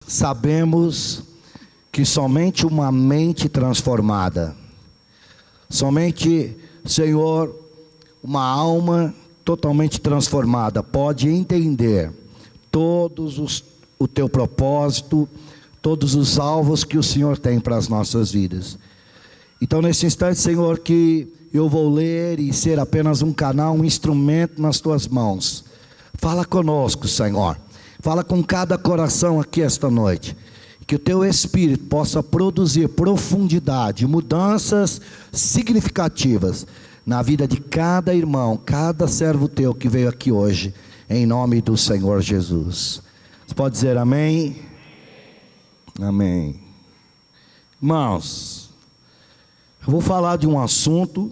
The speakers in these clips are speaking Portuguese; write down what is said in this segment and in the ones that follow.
sabemos que somente uma mente transformada, somente, Senhor, uma alma totalmente transformada pode entender o teu propósito, todos os alvos que o Senhor tem para as nossas vidas. Então, nesse instante, Senhor, que eu vou ler e ser apenas um canal, um instrumento nas tuas mãos. Fala conosco, Senhor. Fala com cada coração aqui esta noite. Que o teu Espírito possa produzir profundidade, mudanças significativas na vida de cada irmão, cada servo teu que veio aqui hoje, em nome do Senhor Jesus. Você pode dizer amém? Amém. Irmãos, eu vou falar de um assunto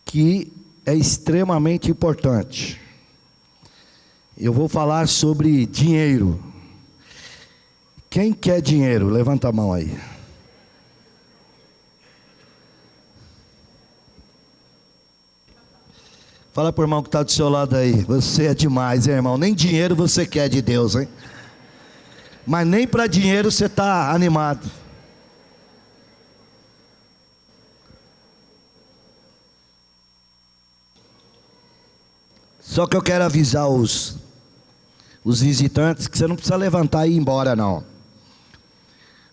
que é extremamente importante. Eu vou falar sobre dinheiro. Quem quer dinheiro? Levanta a mão aí. Fala para o irmão que está do seu lado aí. Você é demais, hein, irmão? Nem dinheiro você quer de Deus, hein? Mas nem para dinheiro você está animado. Só que eu quero avisar os visitantes que você não precisa levantar e ir embora, não.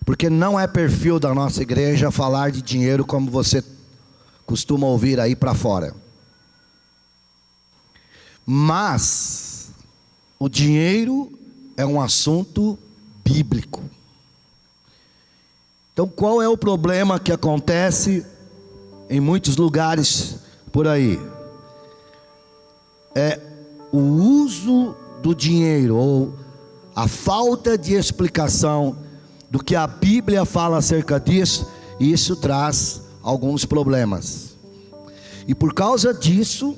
Porque não é perfil da nossa igreja falar de dinheiro como você costuma ouvir aí para fora. Mas o dinheiro é um assunto bíblico. Então, qual é o problema que acontece em muitos lugares por aí? É o uso do dinheiro, ou a falta de explicação do que a Bíblia fala acerca disso, e isso traz alguns problemas. E por causa disso,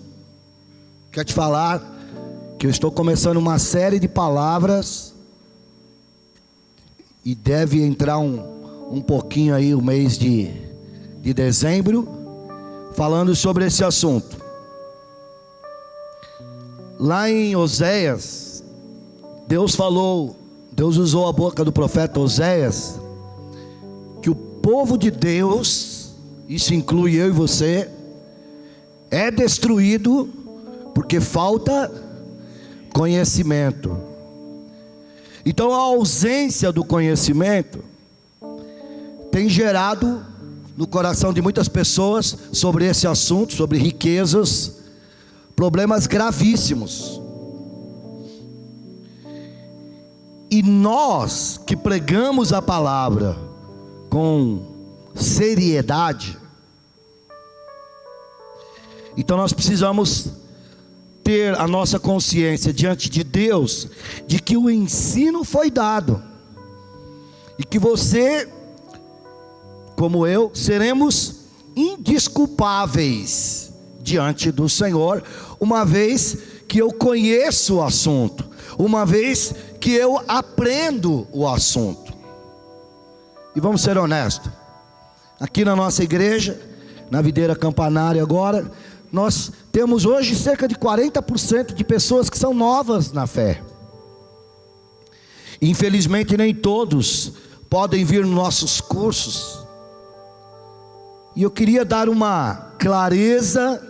quero te falar que eu estou começando uma série de palavras, e deve entrar um pouquinho aí o mês de dezembro, falando sobre esse assunto. Lá em Oséias, Deus usou a boca do profeta Oséias, que o povo de Deus, isso inclui eu e você, é destruído porque falta conhecimento. Então a ausência do conhecimento tem gerado no coração de muitas pessoas sobre esse assunto, sobre riquezas, problemas gravíssimos. E nós que pregamos a palavra com seriedade, então nós precisamos ter a nossa consciência diante de Deus, de que o ensino foi dado, e que você, como eu, seremos indesculpáveis diante do Senhor, uma vez que eu conheço o assunto, uma vez que eu aprendo o assunto. E vamos ser honestos, aqui na nossa igreja, na Videira Campanária agora, nós temos hoje cerca de 40% de pessoas que são novas na fé. Infelizmente nem todos podem vir nos nossos cursos, e eu queria dar uma clareza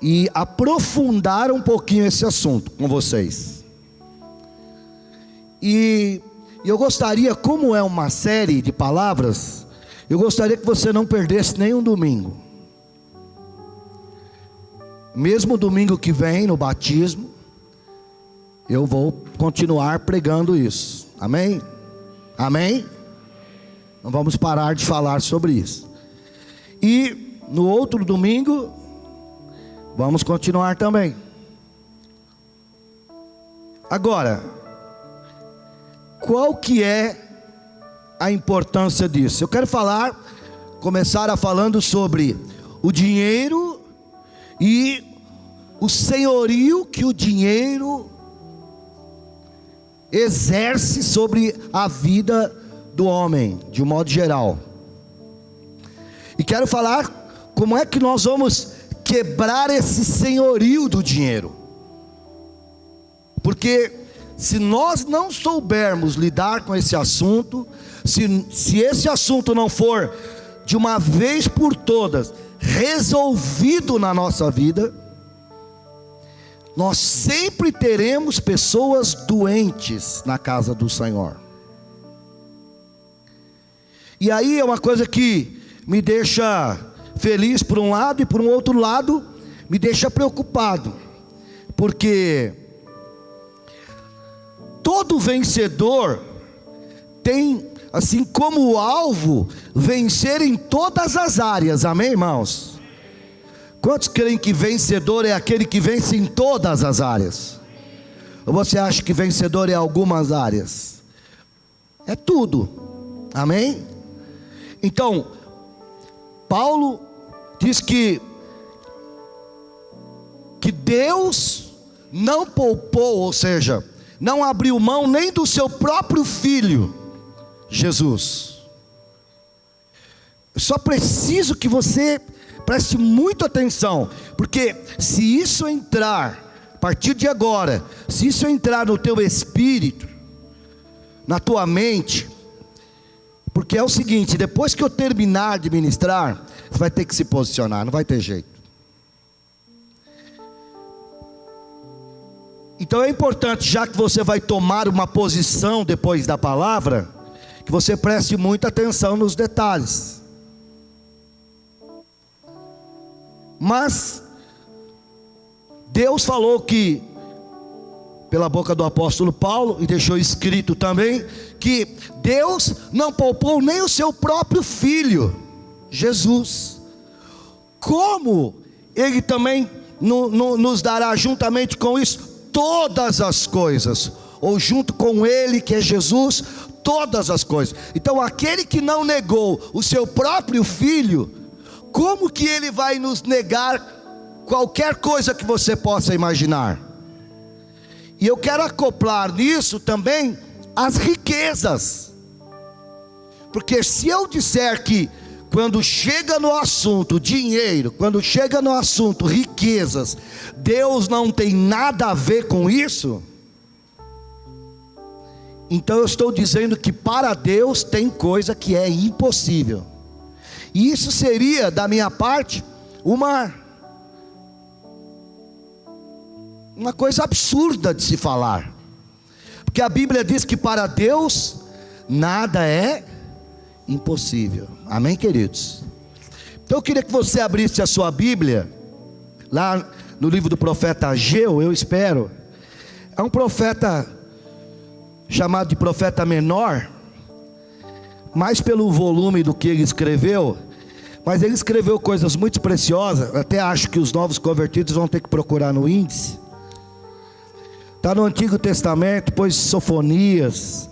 e aprofundar um pouquinho esse assunto com vocês. E eu gostaria, como é uma série de palavras, eu gostaria que você não perdesse nenhum domingo. Mesmo domingo que vem, no batismo, eu vou continuar pregando isso. Amém? Amém? Não vamos parar de falar sobre isso. E no outro domingo, vamos continuar também. Agora, qual que é a importância disso? Eu quero começar falando sobre o dinheiro e o senhorio que o dinheiro exerce sobre a vida do homem, de um modo geral. E quero falar como é que nós vamos quebrar esse senhorio do dinheiro. Porque se nós não soubermos lidar com esse assunto, se esse assunto não for de uma vez por todas resolvido na nossa vida, nós sempre teremos pessoas doentes na casa do Senhor. E aí é uma coisa que me deixa feliz por um lado, e por um outro lado me deixa preocupado, porque todo vencedor tem, assim como o alvo, vencer em todas as áreas. Amém, irmãos? Quantos creem que vencedor é aquele que vence em todas as áreas? Ou você acha que vencedor é algumas áreas? É tudo. Amém? Então, Paulo diz que Deus não poupou, ou seja, não abriu mão nem do seu próprio filho, Jesus. Eu só preciso que você preste muita atenção, porque se isso entrar, a partir de agora, se isso entrar no teu espírito, na tua mente, porque é o seguinte: depois que eu terminar de ministrar, você vai ter que se posicionar, não vai ter jeito. Então é importante, já que você vai tomar uma posição depois da palavra, que você preste muita atenção nos detalhes. Mas Deus falou que, pela boca do apóstolo Paulo, e deixou escrito também, que Deus não poupou nem o seu próprio filho, Jesus. Como Ele também nos dará juntamente com isso todas as coisas, ou junto com Ele, que é Jesus, todas as coisas. Então aquele que não negou o seu próprio filho, como que Ele vai nos negar qualquer coisa que você possa imaginar? E eu quero acoplar nisso também as riquezas, porque se eu disser que quando chega no assunto dinheiro, quando chega no assunto riquezas, Deus não tem nada a ver com isso, então eu estou dizendo que para Deus tem coisa que é impossível. E isso seria da minha parte uma coisa absurda de se falar, porque a Bíblia diz que para Deus nada é impossível. Amém, queridos? Então eu queria que você abrisse a sua Bíblia lá no livro do profeta Ageu. Eu espero, é um profeta chamado de profeta menor, mais pelo volume do que ele escreveu, mas ele escreveu coisas muito preciosas. Até acho que os novos convertidos vão ter que procurar no índice. Está no Antigo Testamento, depois Sofonias.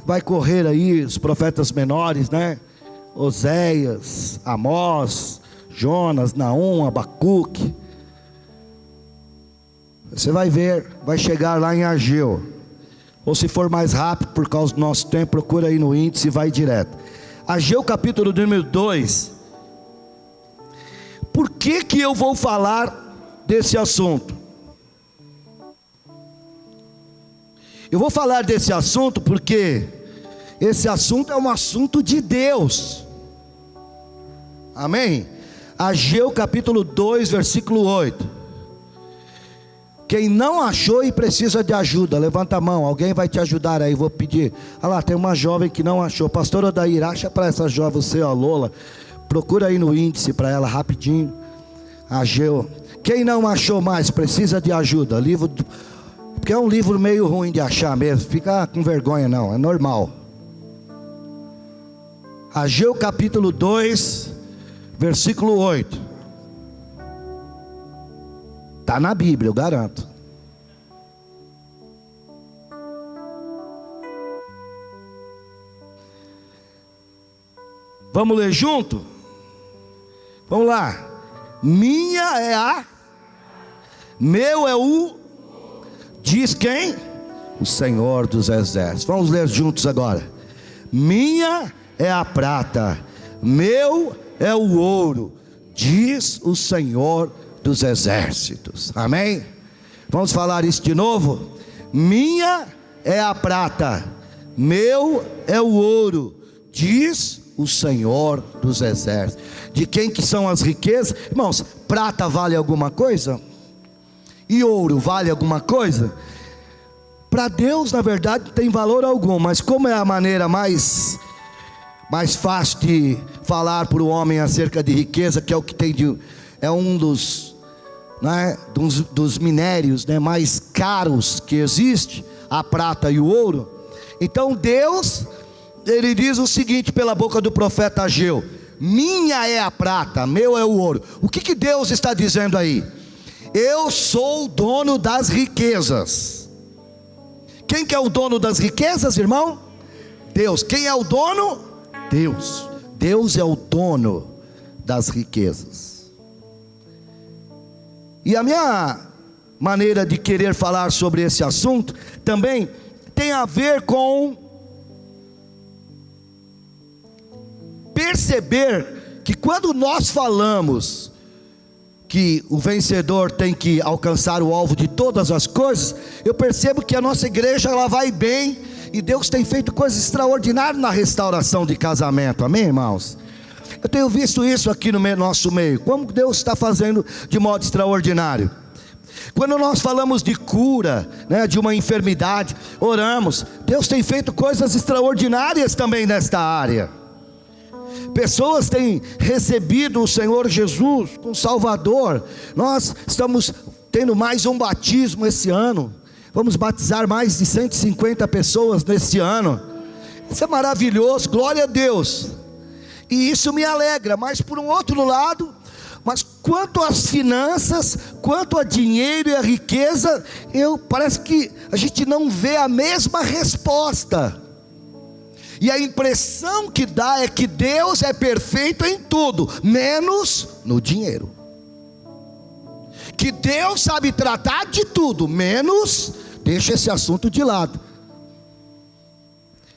Vai correr aí os profetas menores, né? Oséias, Amós, Jonas, Naum, Abacuque. Você vai ver, vai chegar lá em Ageu. Ou se for mais rápido por causa do nosso tempo, procura aí no índice e vai direto. Ageu capítulo número 2. Por que eu vou falar desse assunto? Eu vou falar desse assunto porque esse assunto é um assunto de Deus. Amém? Ageu capítulo 2, versículo 8. Quem não achou e precisa de ajuda, levanta a mão, alguém vai te ajudar aí, vou pedir. Olha lá, tem uma jovem que não achou. Pastor Odair, acha para essa jovem, você, ó, Lola, procura aí no índice para ela rapidinho. Ageu. Quem não achou mais, precisa de ajuda. Livro do... porque é um livro meio ruim de achar mesmo, fica com vergonha não, é normal. Ageu capítulo 2, versículo 8. Está na Bíblia, eu garanto. Vamos ler junto? Vamos lá. Minha é a, meu é o, diz quem? O Senhor dos Exércitos. Vamos ler juntos agora. Minha é a prata, meu é o ouro, diz o Senhor dos exércitos. Amém? Vamos falar isso de novo? Minha é a prata, meu é o ouro, diz o Senhor dos exércitos. De quem que são as riquezas? Irmãos, prata vale alguma coisa? E ouro vale alguma coisa? Para Deus, na verdade, não tem valor algum, mas como é a maneira mais fácil de falar para o homem acerca de riqueza, que é o que tem é um dos, né, dos minérios, né, mais caros que existe, a prata e o ouro. Então Deus, Ele diz o seguinte pela boca do profeta Ageu: minha é a prata, meu é o ouro. O que Deus está dizendo aí? Eu sou o dono das riquezas. Quem que é o dono das riquezas, irmão? Deus. Quem é o dono? Deus. Deus é o dono das riquezas. E a minha maneira de querer falar sobre esse assunto também tem a ver com perceber que quando nós falamos que o vencedor tem que alcançar o alvo de todas as coisas, eu percebo que a nossa igreja ela vai bem, e Deus tem feito coisas extraordinárias na restauração de casamento, amém, irmãos? Eu tenho visto isso aqui no nosso meio, como Deus está fazendo de modo extraordinário. Quando nós falamos de cura, né, de uma enfermidade, oramos, Deus tem feito coisas extraordinárias também nesta área. Pessoas têm recebido o Senhor Jesus como Salvador. Nós estamos tendo mais um batismo esse ano. Vamos batizar mais de 150 pessoas nesse ano. Isso é maravilhoso, glória a Deus. E isso me alegra. Mas por um outro lado, mas quanto às finanças, quanto a dinheiro e a riqueza, parece que a gente não vê a mesma resposta. E a impressão que dá é que Deus é perfeito em tudo, menos no dinheiro. Que Deus sabe tratar de tudo, menos, deixa esse assunto de lado.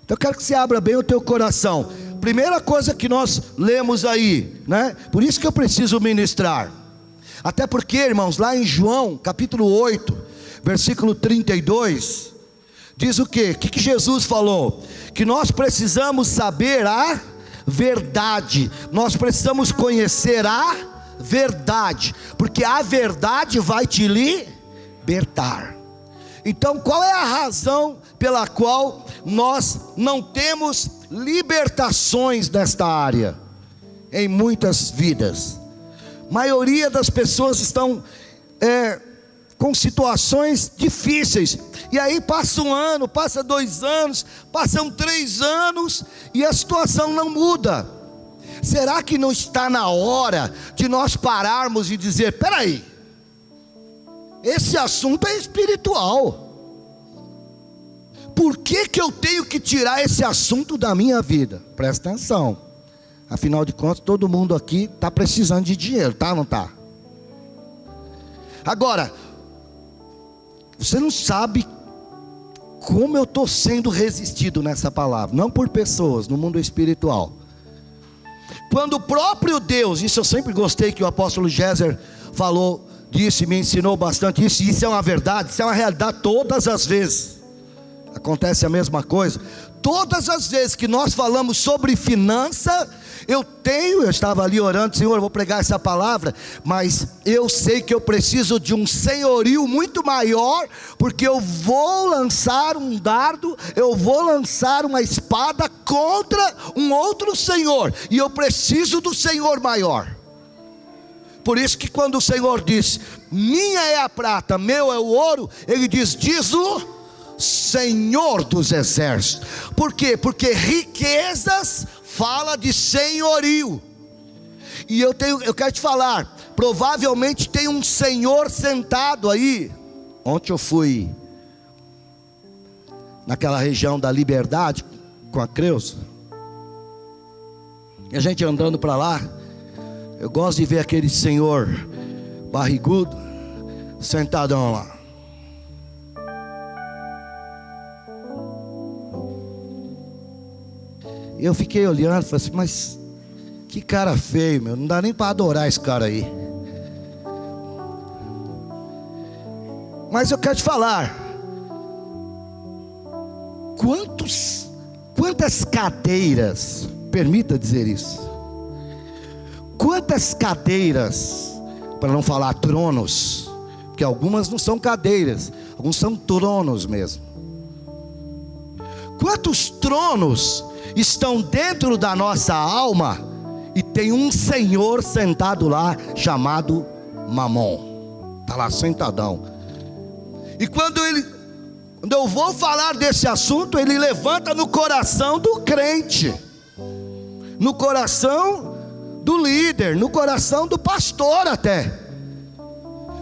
Então eu quero que você abra bem o teu coração. Primeira coisa que nós lemos aí, né? Por isso que eu preciso ministrar. Até porque, irmãos, lá em João, capítulo 8, versículo 32... diz o quê? O que Jesus falou? Que nós precisamos saber a verdade. Nós precisamos conhecer a verdade, porque a verdade vai te libertar. Então qual é a razão pela qual nós não temos libertações nesta área? Em muitas vidas, a maioria das pessoas estão com situações difíceis, e aí passa um ano, passa 2 anos, passam 3 anos, e a situação não muda. Será que não está na hora de nós pararmos e dizer: espera aí, esse assunto é espiritual, por que eu tenho que tirar esse assunto da minha vida? Presta atenção, afinal de contas todo mundo aqui está precisando de dinheiro, tá ou não está? Agora, você não sabe como eu estou sendo resistido nessa palavra, não por pessoas, no mundo espiritual. Quando o próprio Deus, isso eu sempre gostei que o apóstolo Géser falou disso e me ensinou bastante isso, e isso é uma verdade, isso é uma realidade. Todas as vezes acontece a mesma coisa. Todas as vezes que nós falamos sobre finança, eu estava ali orando: Senhor, eu vou pregar essa palavra, mas eu sei que eu preciso de um senhorio muito maior, porque eu vou lançar um dardo, eu vou lançar uma espada contra um outro senhor, e eu preciso do Senhor maior. Por isso que quando o Senhor diz: minha é a prata, meu é o ouro, Ele diz o Senhor dos exércitos. Por quê? Porque riquezas fala de senhorio. E eu quero te falar, provavelmente tem um senhor sentado aí. Ontem eu fui naquela região da Liberdade com a Creuza, e a gente andando para lá, eu gosto de ver aquele senhor barrigudo sentadão lá. Eu fiquei olhando e falei assim: mas que cara feio, meu, não dá nem para adorar esse cara aí. Mas eu quero te falar, quantas cadeiras, permita dizer isso, quantas cadeiras, para não falar tronos, porque algumas não são cadeiras, alguns são tronos mesmo. Quantos tronos estão dentro da nossa alma e tem um senhor sentado lá chamado Mamon, está lá sentadão. E quando eu vou falar desse assunto, ele levanta no coração do crente, no coração do líder, no coração do pastor até,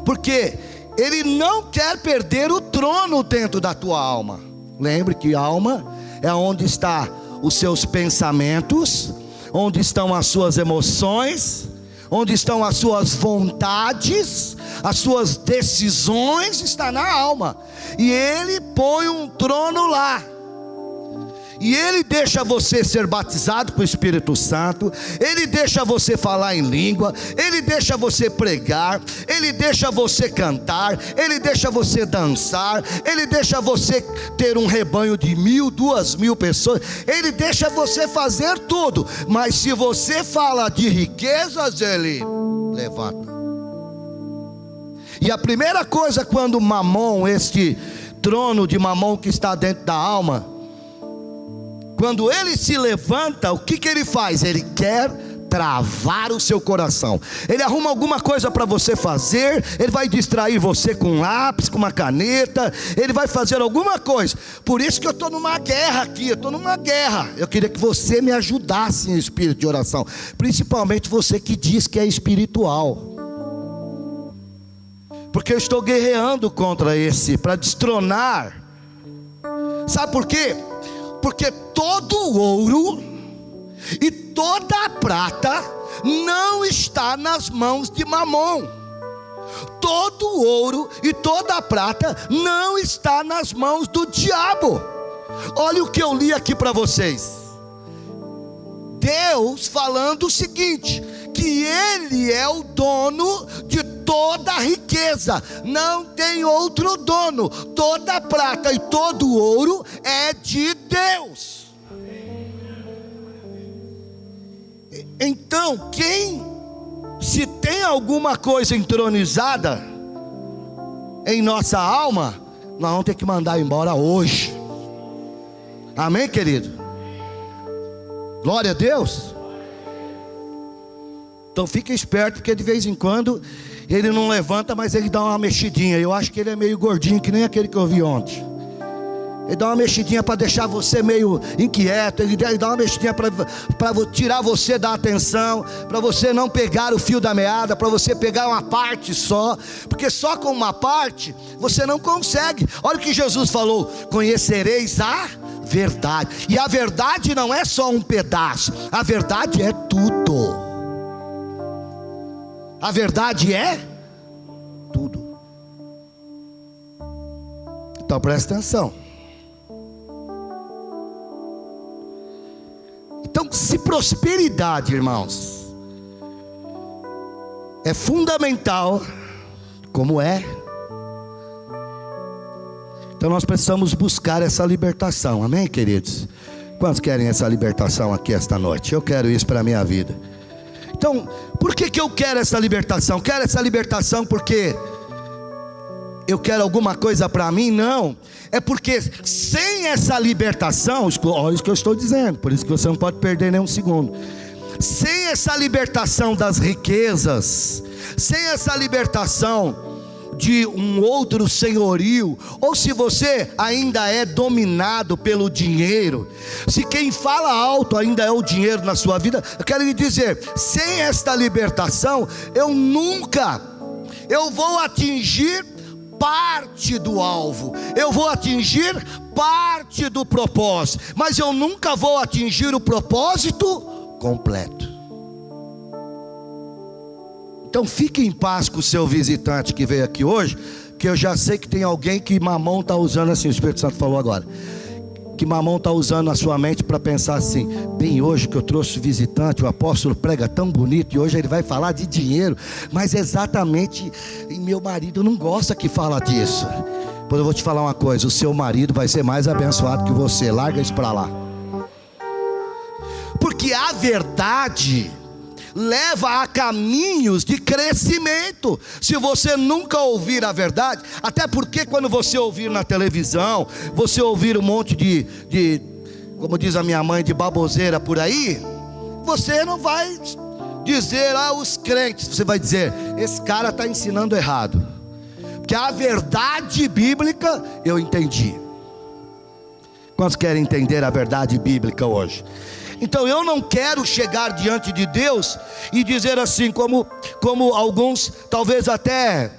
porque ele não quer perder o trono dentro da tua alma. Lembre que alma é onde está os seus pensamentos, onde estão as suas emoções, onde estão as suas vontades, as suas decisões, está na alma. E ele põe um trono lá. E ele deixa você ser batizado com o Espírito Santo, ele deixa você falar em língua, ele deixa você pregar, ele deixa você cantar, ele deixa você dançar, ele deixa você ter um rebanho de 1.000, 2.000 pessoas, ele deixa você fazer tudo. Mas se você fala de riquezas, ele levanta. E a primeira coisa, quando Mamon, este trono de Mamon que está dentro da alma, quando ele se levanta, o que ele faz? Ele quer travar o seu coração. Ele arruma alguma coisa para você fazer, ele vai distrair você com um lápis, com uma caneta, ele vai fazer alguma coisa. Por isso que eu estou numa guerra aqui, eu estou numa guerra. Eu queria que você me ajudasse em espírito de oração, principalmente você que diz que é espiritual, porque eu estou guerreando contra esse, para destronar. Sabe por quê? Porque todo o ouro e toda a prata não está nas mãos de Mamon. Todo o ouro e toda a prata não está nas mãos do diabo. Olha o que eu li aqui para vocês. Deus falando o seguinte, que Ele é o dono de toda a riqueza, não tem outro dono. Toda a prata e todo o ouro é de Deus. Então, se tem alguma coisa entronizada em nossa alma, nós vamos ter que mandar embora hoje. Amém, querido? Glória a Deus. Então fica esperto, porque de vez em quando ele não levanta, mas ele dá uma mexidinha. Eu acho que ele é meio gordinho, que nem aquele que eu vi ontem. Ele dá uma mexidinha para deixar você meio inquieto. Ele dá uma mexidinha para tirar você da atenção, para você não pegar o fio da meada, para você pegar uma parte só, porque só com uma parte você não consegue. Olha o que Jesus falou: conhecereis a verdade. E a verdade não é só um pedaço, a verdade é tudo. A verdade é tudo. Então presta atenção. Então, se prosperidade, irmãos, é fundamental, como é, então nós precisamos buscar essa libertação. Amém, queridos? Quantos querem essa libertação aqui esta noite? Eu quero isso para a minha vida. Então, por que eu quero essa libertação? Quero essa libertação porque eu quero alguma coisa para mim? Não, é porque sem essa libertação, olha isso que eu estou dizendo, por isso que você não pode perder nem um segundo. Sem essa libertação das riquezas, sem essa libertação de um outro senhorio, ou se você ainda é dominado pelo dinheiro, se quem fala alto ainda é o dinheiro na sua vida, eu quero lhe dizer, sem esta libertação, eu vou atingir parte do alvo, eu vou atingir parte do propósito, mas eu nunca vou atingir o propósito completo. Então fique em paz com o seu visitante que veio aqui hoje, que eu já sei que tem alguém que Mamon está usando assim, o Espírito Santo falou agora, que Mamon está usando a sua mente para pensar assim: bem, hoje que eu trouxe visitante, o apóstolo prega tão bonito e hoje ele vai falar de dinheiro, mas exatamente, e meu marido não gosta que fala disso. Pois eu vou te falar uma coisa: o seu marido vai ser mais abençoado que você. Larga isso para lá, porque a verdade leva a caminhos de crescimento. Se você nunca ouvir a verdade, até porque quando você ouvir na televisão, você ouvir um monte de como diz a minha mãe, de baboseira por aí, você não vai dizer, os crentes, você vai dizer, esse cara está ensinando errado, porque a verdade bíblica eu entendi. Quantos querem entender a verdade bíblica hoje? Então eu não quero chegar diante de Deus e dizer assim, como alguns talvez até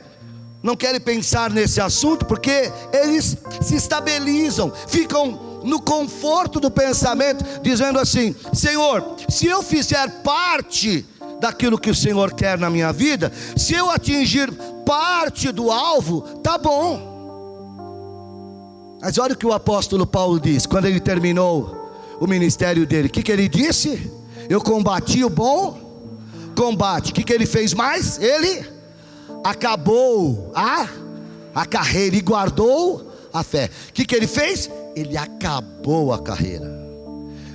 não querem pensar nesse assunto, porque eles se estabilizam, ficam no conforto do pensamento, dizendo assim: Senhor, se eu fizer parte daquilo que o Senhor quer na minha vida, se eu atingir parte do alvo, tá bom. Mas olha o que o apóstolo Paulo diz, quando ele terminou o ministério dele. O que ele disse? Eu combati o bom combate. O que ele fez mais? Ele acabou a carreira e guardou a fé. O que ele fez? Ele acabou a carreira,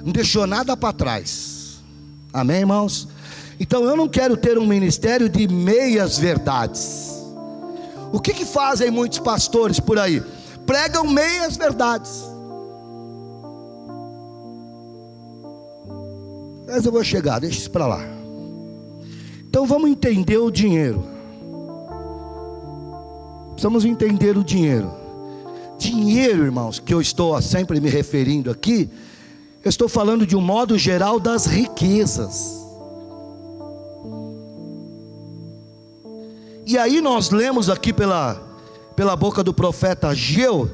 não deixou nada para trás. Amém, irmãos? Então eu não quero ter um ministério de meias verdades. O que fazem muitos pastores por aí? Pregam meias verdades. Mas eu vou chegar, deixa isso para lá. Então vamos entender o dinheiro. Precisamos entender o dinheiro. Dinheiro, irmãos, que eu estou sempre me referindo aqui, eu estou falando de um modo geral das riquezas. E aí nós lemos aqui pela boca do profeta Ageu,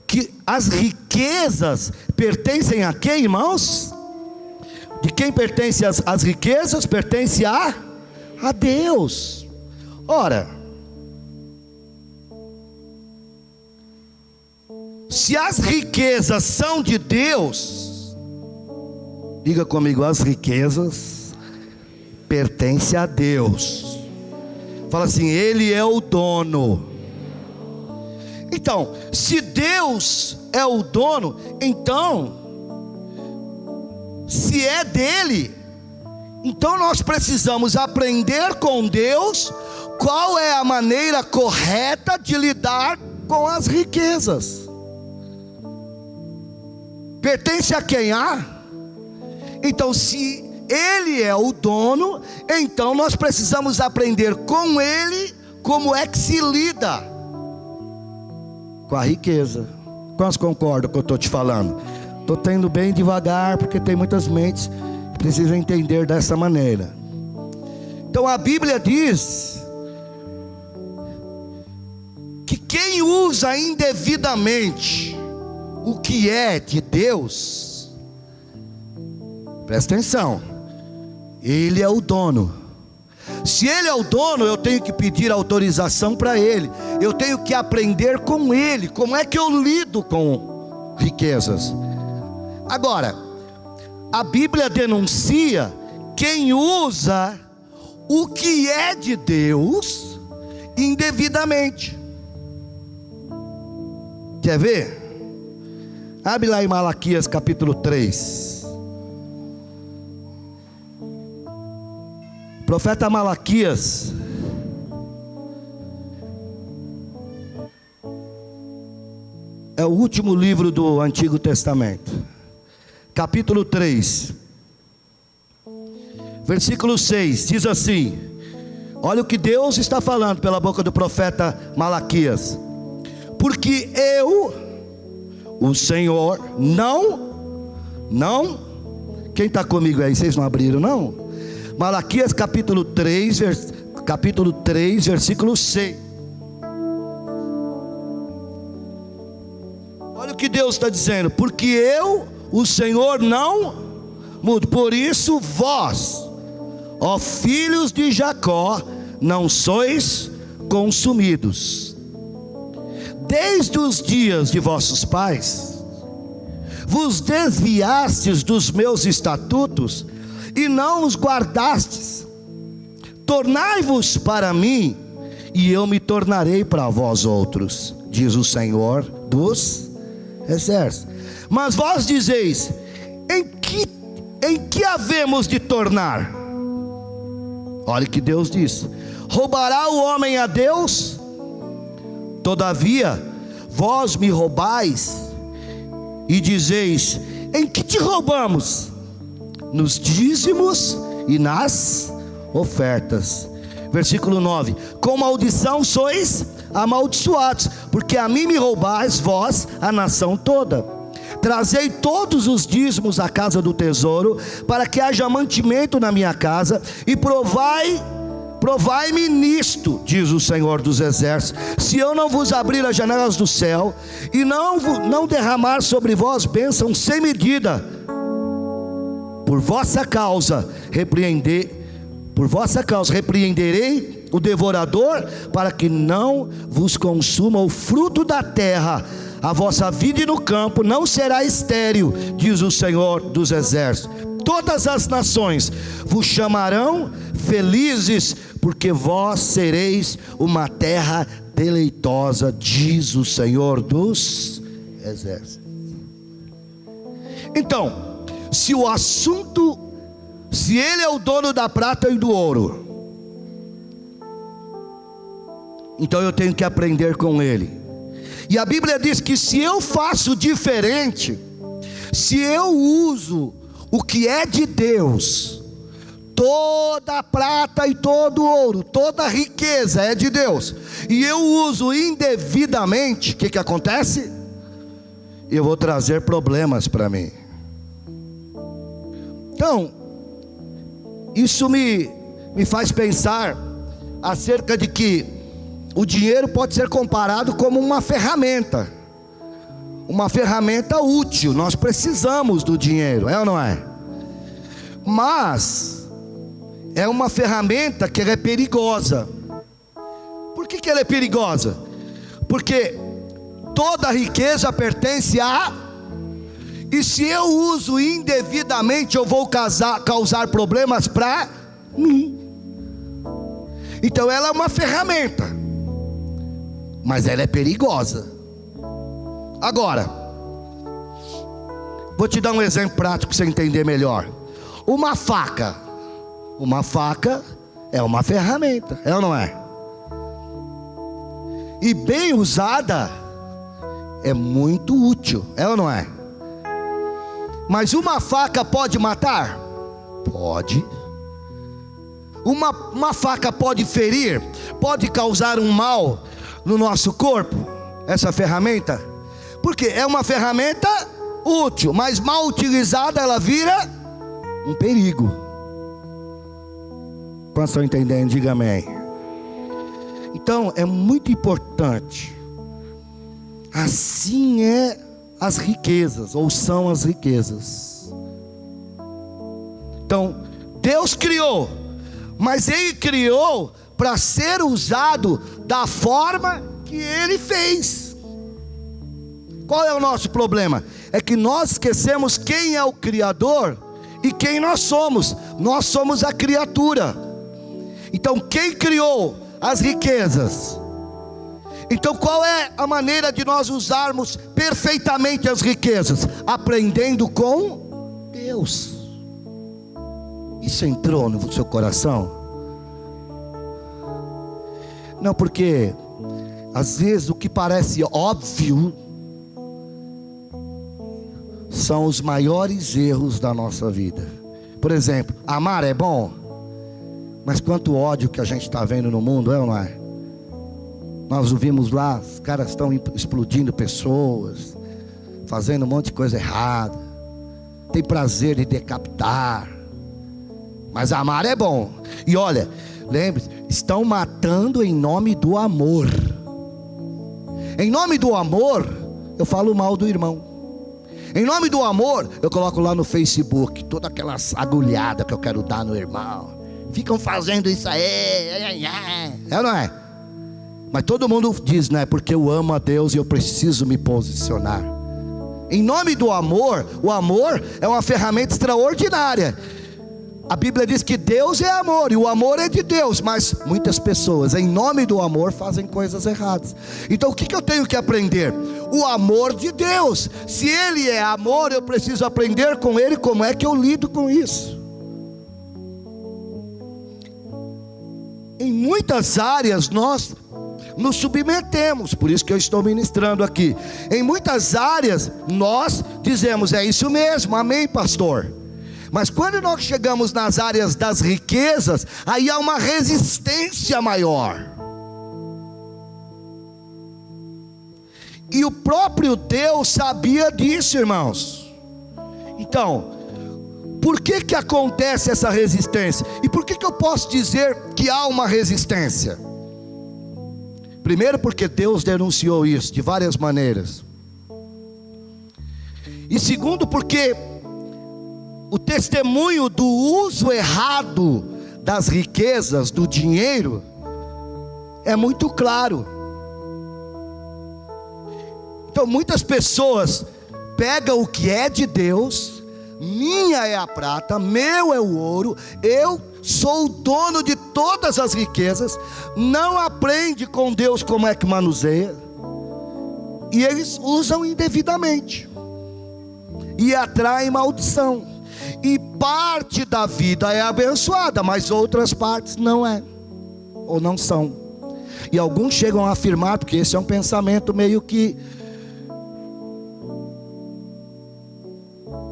que as riquezas pertencem a quem, irmãos? De quem pertence as riquezas? Pertence a Deus. Ora, se as riquezas são de Deus, diga comigo, as riquezas pertencem a Deus. Fala assim: Ele é o dono. Então, se Deus é o dono, então, se é dele, então nós precisamos aprender com Deus qual é a maneira correta de lidar com as riquezas. Pertence a quem? Então, se ele é o dono, então nós precisamos aprender com ele como é que se lida com a riqueza. Quantos concordam com o que eu estou te falando? Estou tendo bem devagar, porque tem muitas mentes que precisam entender dessa maneira. Então a Bíblia diz que quem usa indevidamente o que é de Deus, presta atenção, ele é o dono. Se ele é o dono, eu tenho que pedir autorização para ele, eu tenho que aprender com ele, como é que eu lido com riquezas. Agora, a Bíblia denuncia quem usa o que é de Deus indevidamente. Quer ver? Abre lá em Malaquias capítulo 3. Profeta Malaquias, é o último livro do Antigo Testamento, capítulo 3, versículo 6, diz assim: olha o que Deus está falando pela boca do profeta Malaquias: porque eu, o Senhor, não, quem está comigo aí, vocês não abriram não? Malaquias capítulo 3, versículo 6. Olha o que Deus está dizendo: porque eu, o Senhor, não mudo. Por isso vós, ó filhos de Jacó, não sois consumidos. Desde os dias de vossos pais, vos desviastes dos meus estatutos e não os guardastes. Tornai-vos para mim, e eu me tornarei para vós outros, diz o Senhor dos exércitos. Mas vós dizeis: em que havemos de tornar? Olha o que Deus diz: roubará o homem a Deus? Todavia vós me roubais e dizeis: em que te roubamos? Nos dízimos e nas ofertas. Versículo 9: com maldição sois amaldiçoados, porque a mim me roubais, vós, a nação toda. Trazei todos os dízimos à casa do tesouro, para que haja mantimento na minha casa, e provai-me nisto, diz o Senhor dos exércitos, se eu não vos abrir as janelas do céu, e não derramar sobre vós bênção sem medida. Por vossa causa repreenderei o devorador, para que não vos consuma o fruto da terra. A vossa vida no campo não será estéril, diz o Senhor dos exércitos. Todas as nações vos chamarão felizes, porque vós sereis uma terra deleitosa, diz o Senhor dos exércitos. Então, se ele é o dono da prata e do ouro, então eu tenho que aprender com ele. E a Bíblia diz que se eu faço diferente, se eu uso o que é de Deus, toda a prata e todo o ouro, toda a riqueza é de Deus, e eu uso indevidamente, o que acontece? Eu vou trazer problemas para mim. Então, isso me faz pensar acerca de que o dinheiro pode ser comparado como uma ferramenta útil. Nós precisamos do dinheiro, é ou não é? Mas é uma ferramenta que ela é perigosa. Por que ela é perigosa? Porque toda riqueza pertence a... E se eu uso indevidamente, eu vou causar problemas para mim. Então ela é uma ferramenta, mas ela é perigosa. Agora, vou te dar um exemplo prático para você entender melhor. Uma faca é uma ferramenta, é ou não é? E bem usada é muito útil, é ou não é? Mas uma faca pode matar? Pode. Uma faca pode ferir? Pode causar um mal no nosso corpo? Essa ferramenta? Porque é uma ferramenta útil, mas mal utilizada ela vira um perigo. Quantos estão entendendo? Diga amém. Então é muito importante. Assim é as riquezas, ou são as riquezas. Então Deus criou, mas Ele criou para ser usado da forma que Ele fez. Qual é o nosso problema? É que nós esquecemos quem é o Criador e quem nós somos. Nós somos a criatura. Então quem criou as riquezas? Então qual é a maneira de nós usarmos perfeitamente as riquezas? Aprendendo com Deus. Isso entrou no seu coração? Não, porque às vezes o que parece óbvio são os maiores erros da nossa vida. Por exemplo, amar é bom, mas quanto ódio que a gente está vendo no mundo, é ou não é? Nós ouvimos lá, os caras estão explodindo pessoas, fazendo um monte de coisa errada, tem prazer em decapitar, mas amar é bom. E olha, lembre-se, estão matando em nome do amor. Em nome do amor, eu falo mal do irmão. Em nome do amor, eu coloco lá no Facebook toda aquela agulhada que eu quero dar no irmão. Ficam fazendo isso aí, é ou não é? Mas todo mundo diz, né? Porque eu amo a Deus e eu preciso me posicionar. Em nome do amor, o amor é uma ferramenta extraordinária. A Bíblia diz que Deus é amor e o amor é de Deus, mas muitas pessoas, em nome do amor, fazem coisas erradas. Então o que eu tenho que aprender? O amor de Deus. Se Ele é amor, eu preciso aprender com Ele como é que eu lido com isso. Em muitas áreas nós nos submetemos, por isso que eu estou ministrando aqui. Em muitas áreas nós dizemos: é isso mesmo, amém, pastor. Mas quando nós chegamos nas áreas das riquezas, aí há uma resistência maior. E o próprio Deus sabia disso, irmãos. Então, por que acontece essa resistência? E por que eu posso dizer que há uma resistência? Primeiro, porque Deus denunciou isso de várias maneiras. E segundo, porque o testemunho do uso errado das riquezas, do dinheiro, é muito claro. Então muitas pessoas pegam o que é de Deus: minha é a prata, meu é o ouro, eu sou o dono de todas as riquezas. Não aprende com Deus como é que manuseia, e eles usam indevidamente e atraem maldição. E parte da vida é abençoada, mas outras partes não é, ou não são. E alguns chegam a afirmar, porque esse é um pensamento meio que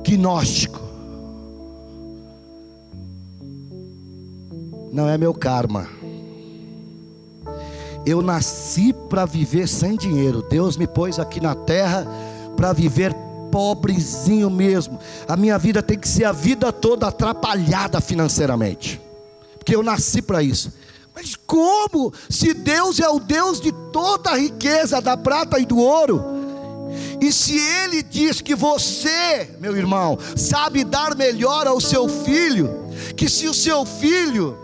gnóstico: não é meu karma, eu nasci para viver sem dinheiro, Deus me pôs aqui na terra para viver pobrezinho mesmo. A minha vida tem que ser a vida toda atrapalhada financeiramente, porque eu nasci para isso. Mas como? Se Deus é o Deus de toda a riqueza, da prata e do ouro, e se Ele diz que você, meu irmão, sabe dar melhor ao seu filho, que se o seu filho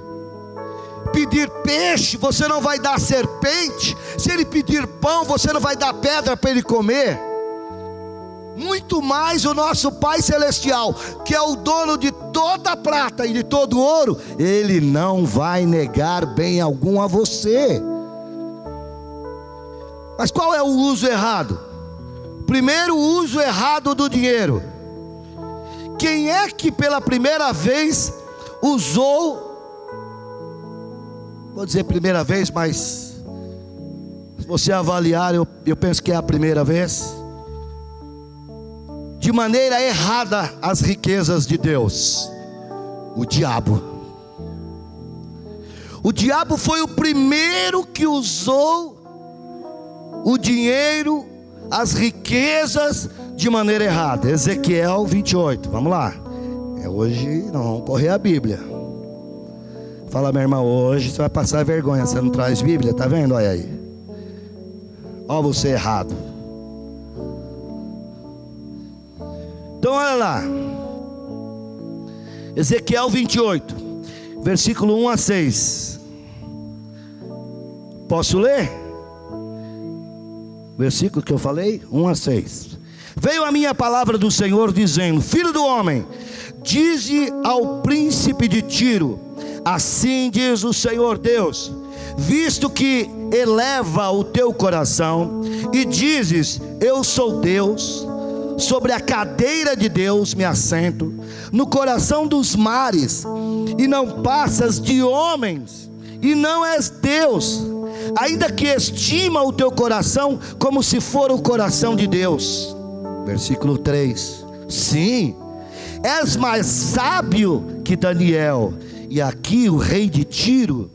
pedir peixe, você não vai dar serpente, se ele pedir pão, você não vai dar pedra para ele comer, muito mais o nosso Pai Celestial, que é o dono de toda a prata e de todo o ouro, Ele não vai negar bem algum a você. Mas qual é o uso errado? Primeiro, o uso errado do dinheiro. Quem é que pela primeira vez usou, vou dizer primeira vez, mas se você avaliar, eu penso que é a primeira vez, de maneira errada as riquezas de Deus? O diabo. O diabo foi o primeiro que usou o dinheiro, as riquezas, de maneira errada. Ezequiel 28, vamos lá. Hoje nós vamos correr a Bíblia. Fala, minha irmã, hoje você vai passar vergonha, você não traz Bíblia, tá vendo? Olha aí, olha você errado. Então olha lá, Ezequiel 28, versículo 1 a 6. Posso ler? Versículo que eu falei, 1 a 6. Veio a minha palavra do Senhor dizendo: filho do homem, dize ao príncipe de Tiro: assim diz o Senhor Deus, visto que eleva o teu coração e dizes: eu sou Deus, sobre a cadeira de Deus me assento, no coração dos mares, e não passas de homens, e não és Deus, ainda que estima o teu coração como se for o coração de Deus. Versículo 3. Sim, és mais sábio que Daniel. E aqui o rei de Tiro,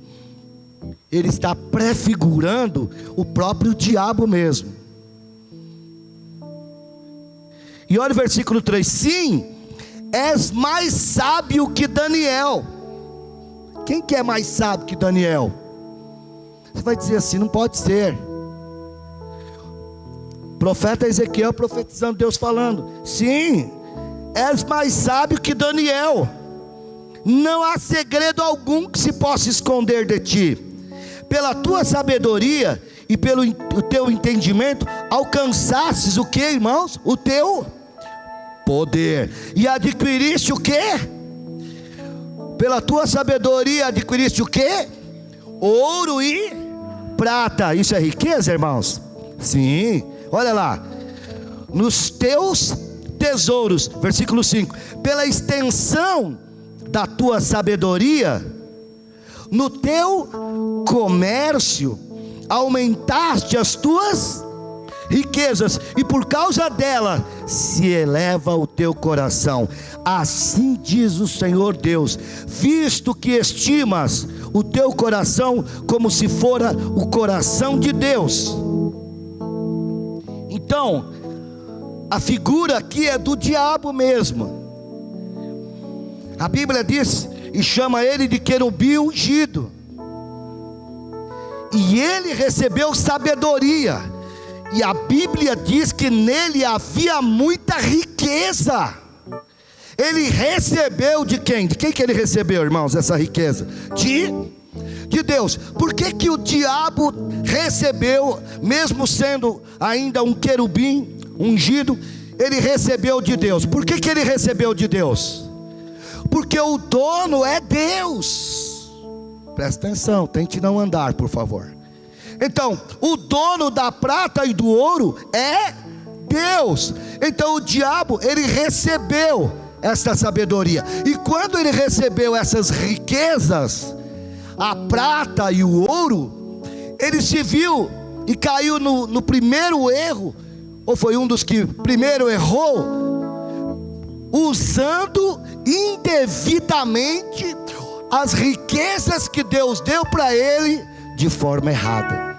ele está prefigurando o próprio diabo mesmo. E olha o versículo 3. Sim, és mais sábio que Daniel. Quem que é mais sábio que Daniel? Você vai dizer assim: não pode ser. Profeta Ezequiel profetizando, Deus falando: sim, és mais sábio que Daniel. Não há segredo algum que se possa esconder de ti. Pela tua sabedoria e pelo teu entendimento alcançastes o que, irmãos? O teu poder. E adquiriste o quê? Pela tua sabedoria adquiriste o quê? Ouro e prata. Isso é riqueza, irmãos? Sim. Olha lá. Nos teus tesouros, versículo 5. Pela extensão da tua sabedoria, no teu comércio aumentaste as tuas riquezas, e por causa dela se eleva o teu coração. Assim diz o Senhor Deus: visto que estimas o teu coração como se fora o coração de Deus. Então, a figura aqui é do diabo mesmo. A Bíblia diz e chama ele de querubim ungido. E ele recebeu sabedoria. E a Bíblia diz que nele havia muita riqueza. Ele recebeu de quem? De quem que ele recebeu, irmãos, essa riqueza? De Deus. Por que que o diabo recebeu, mesmo sendo ainda um querubim ungido, ele recebeu de Deus? Por que que ele recebeu de Deus? Porque o dono é Deus. Presta atenção, tente não andar, por favor. Então, o dono da prata e do ouro é Deus. Então o diabo, ele recebeu esta sabedoria. E quando ele recebeu essas riquezas, a prata e o ouro, ele se viu e caiu no primeiro erro, ou foi um dos que primeiro errou, usando indevidamente as riquezas que Deus deu para ele de forma errada.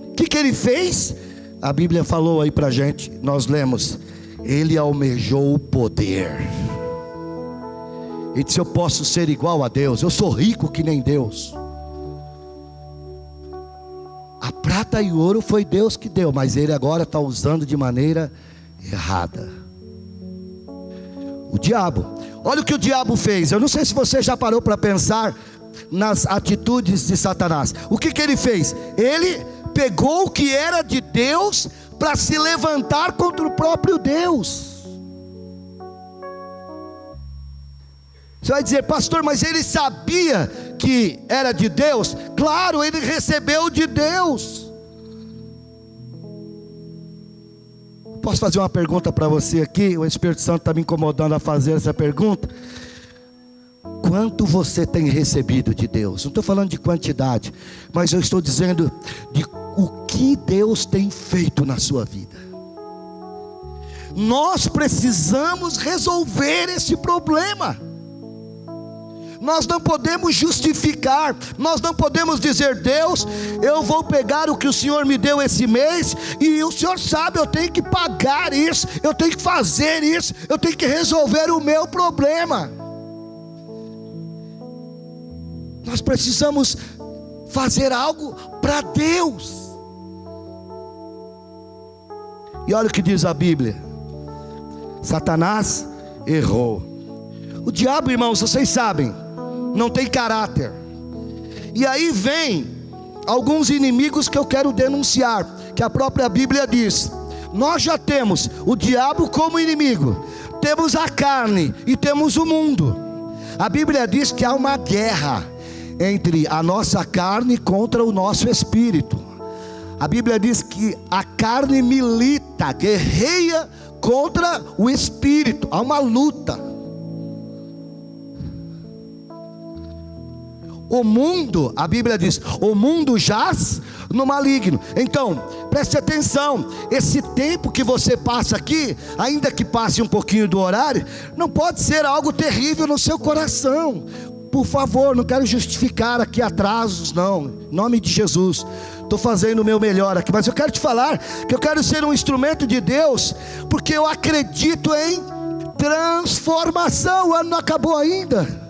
O que ele fez? A Bíblia falou aí para a gente, nós lemos: ele almejou o poder. Ele disse: eu posso ser igual a Deus, eu sou rico que nem Deus. A prata e o ouro foi Deus que deu, mas ele agora está usando de maneira errada. O diabo, olha o que o diabo fez. Eu não sei se você já parou para pensar nas atitudes de Satanás. O que ele fez? Ele pegou o que era de Deus para se levantar contra o próprio Deus. Você vai dizer: pastor, mas ele sabia que era de Deus? Claro, ele recebeu de Deus. Posso fazer uma pergunta para você aqui? O Espírito Santo está me incomodando a fazer essa pergunta. Quanto você tem recebido de Deus? Não estou falando de quantidade, mas eu estou dizendo de o que Deus tem feito na sua vida. Nós precisamos resolver esse problema. Nós não podemos justificar, nós não podemos dizer: Deus, eu vou pegar o que o Senhor me deu esse mês, e o Senhor sabe, eu tenho que pagar isso, eu tenho que fazer isso, eu tenho que resolver o meu problema. Nós precisamos fazer algo para Deus. E olha o que diz a Bíblia: Satanás errou. O diabo, irmãos, vocês sabem, não tem caráter. E aí vem alguns inimigos que eu quero denunciar, que a própria Bíblia diz. Nós já temos o diabo como inimigo, temos a carne e temos o mundo. A Bíblia diz que há uma guerra entre a nossa carne contra o nosso espírito. A Bíblia diz que a carne milita, guerreia contra o espírito. Há uma luta. O mundo, a Bíblia diz, o mundo jaz no maligno. Então, preste atenção, esse tempo que você passa aqui, ainda que passe um pouquinho do horário, não pode ser algo terrível no seu coração. Por favor, não quero justificar aqui atrasos, não, em nome de Jesus. Estou fazendo o meu melhor aqui, mas eu quero te falar que eu quero ser um instrumento de Deus, porque eu acredito em transformação. O ano não acabou ainda.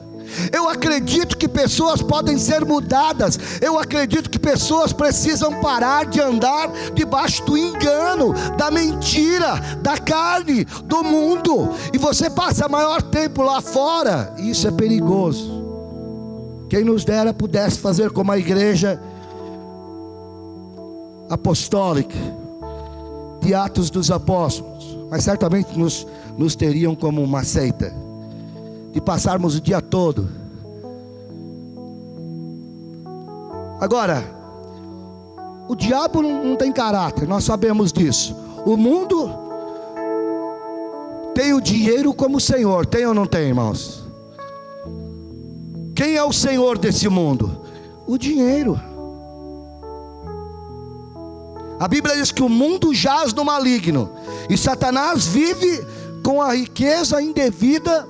Eu acredito que pessoas podem ser mudadas. Eu acredito que pessoas precisam parar de andar debaixo do engano, da mentira, da carne, do mundo. E você passa maior tempo lá fora, e isso é perigoso. Quem nos dera pudesse fazer como a igreja apostólica, de Atos dos Apóstolos, mas certamente nos teriam como uma seita, de passarmos o dia todo. Agora, o diabo não tem caráter, nós sabemos disso. O mundo tem o dinheiro como senhor, tem ou não tem, irmãos? Quem é o senhor desse mundo? O dinheiro. A Bíblia diz que o mundo jaz no maligno, e Satanás vive com a riqueza indevida.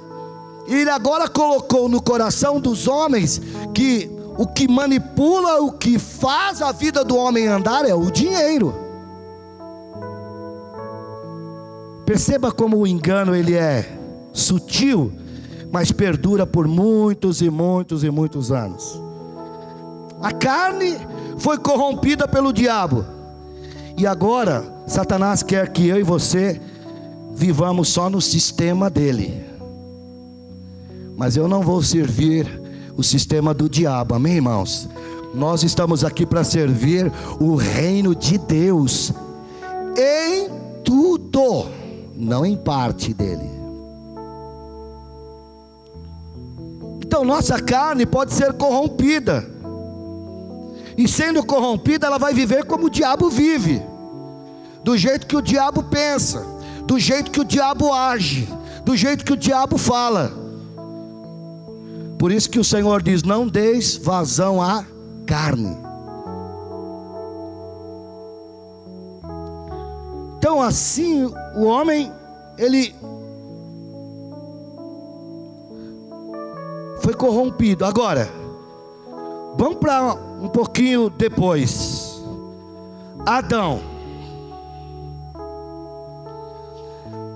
E ele agora colocou no coração dos homens que o que manipula, o que faz a vida do homem andar é o dinheiro. Perceba como o engano ele é sutil, mas perdura por muitos e muitos e muitos anos. A carne foi corrompida pelo diabo, e agora Satanás quer que eu e você vivamos só no sistema dele. Mas eu não vou servir o sistema do diabo, amém, irmãos? Nós estamos aqui para servir o reino de Deus em tudo, não em parte dele. Então nossa carne pode ser corrompida, e sendo corrompida ela vai viver como o diabo vive, do jeito que o diabo pensa, do jeito que o diabo age, do jeito que o diabo fala. Por isso que o Senhor diz: não deis vazão à carne. Então assim o homem, ele foi corrompido. Agora, vamos para um pouquinho depois. Adão.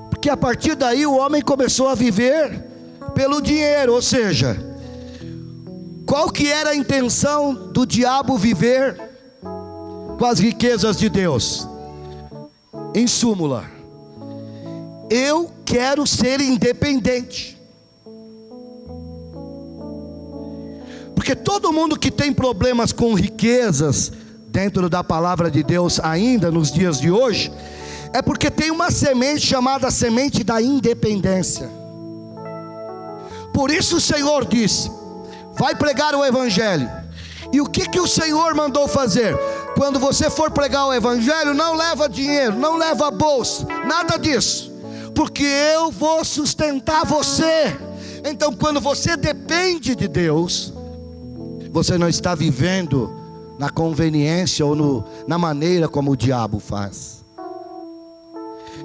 Porque a partir daí o homem começou a viver pelo dinheiro, ou seja, qual que era a intenção do diabo viver com as riquezas de Deus? Em súmula, eu quero ser independente. Porque todo mundo que tem problemas com riquezas, dentro da palavra de Deus ainda nos dias de hoje, é porque tem uma semente chamada semente da independência. Por isso o Senhor disse: vai pregar o Evangelho. E o que o Senhor mandou fazer? Quando você for pregar o Evangelho, não leva dinheiro, não leva bolsa, nada disso, porque eu vou sustentar você. Então quando você depende de Deus, você não está vivendo na conveniência ou na maneira como o diabo faz.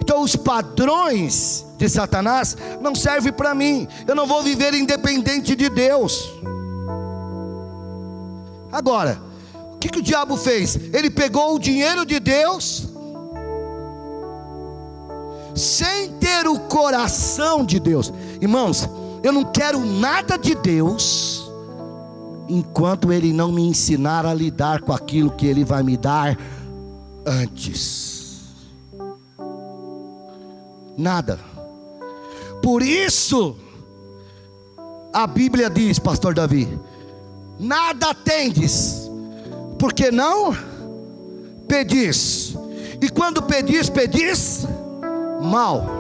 Então os padrões de Satanás não servem para mim. Eu não vou viver independente de Deus. Agora, o que o diabo fez? Ele pegou o dinheiro de Deus, sem ter o coração de Deus. Irmãos, eu não quero nada de Deus enquanto Ele não me ensinar a lidar com aquilo que Ele vai me dar antes. Nada. Por isso a Bíblia diz, pastor Davi: nada tendes, porque não pedis. E quando pedis, pedis mal.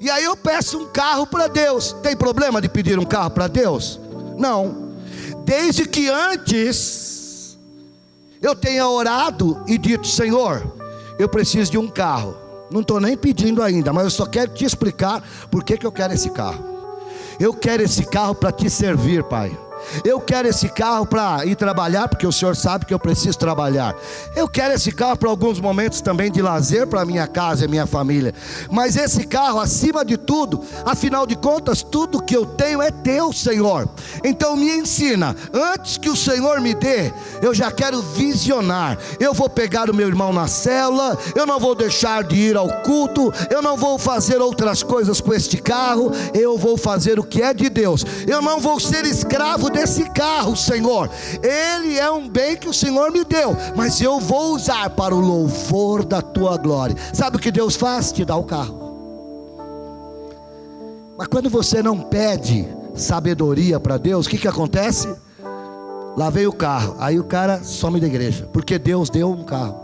E aí eu peço um carro para Deus. Tem problema de pedir um carro para Deus? Não. Desde que antes eu tenha orado e dito: Senhor, eu preciso de um carro. Não estou nem pedindo ainda, mas eu só quero te explicar por que eu quero esse carro. Eu quero esse carro para te servir, Pai. Eu quero esse carro para ir trabalhar, porque o Senhor sabe que eu preciso trabalhar. Eu quero esse carro para alguns momentos também de lazer para minha casa e minha família. Mas esse carro, acima de tudo, afinal de contas, tudo que eu tenho é teu, Senhor. Então me ensina, antes que o Senhor me dê, eu já quero visionar. Eu vou pegar o meu irmão na célula, eu não vou deixar de ir ao culto, eu não vou fazer outras coisas com este carro, eu vou fazer o que é de Deus. Eu não vou ser escravo desse carro, Senhor. Ele é um bem que o Senhor me deu, mas eu vou usar para o louvor da tua glória. Sabe o que Deus faz? Te dá o carro. Mas quando você não pede sabedoria para Deus, o que acontece? Lá veio o carro, aí o cara some da igreja, porque Deus deu um carro.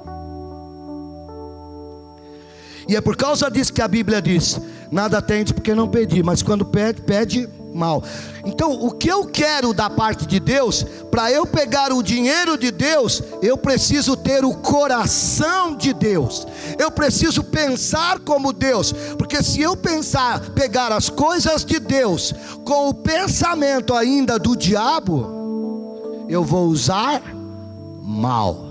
E é por causa disso que a Bíblia diz: nada tende porque não pedi, mas quando pede, pede mal. Então o que eu quero da parte de Deus, para eu pegar o dinheiro de Deus, eu preciso ter o coração de Deus, eu preciso pensar como Deus, porque se eu pegar as coisas de Deus com o pensamento ainda do diabo, eu vou usar mal,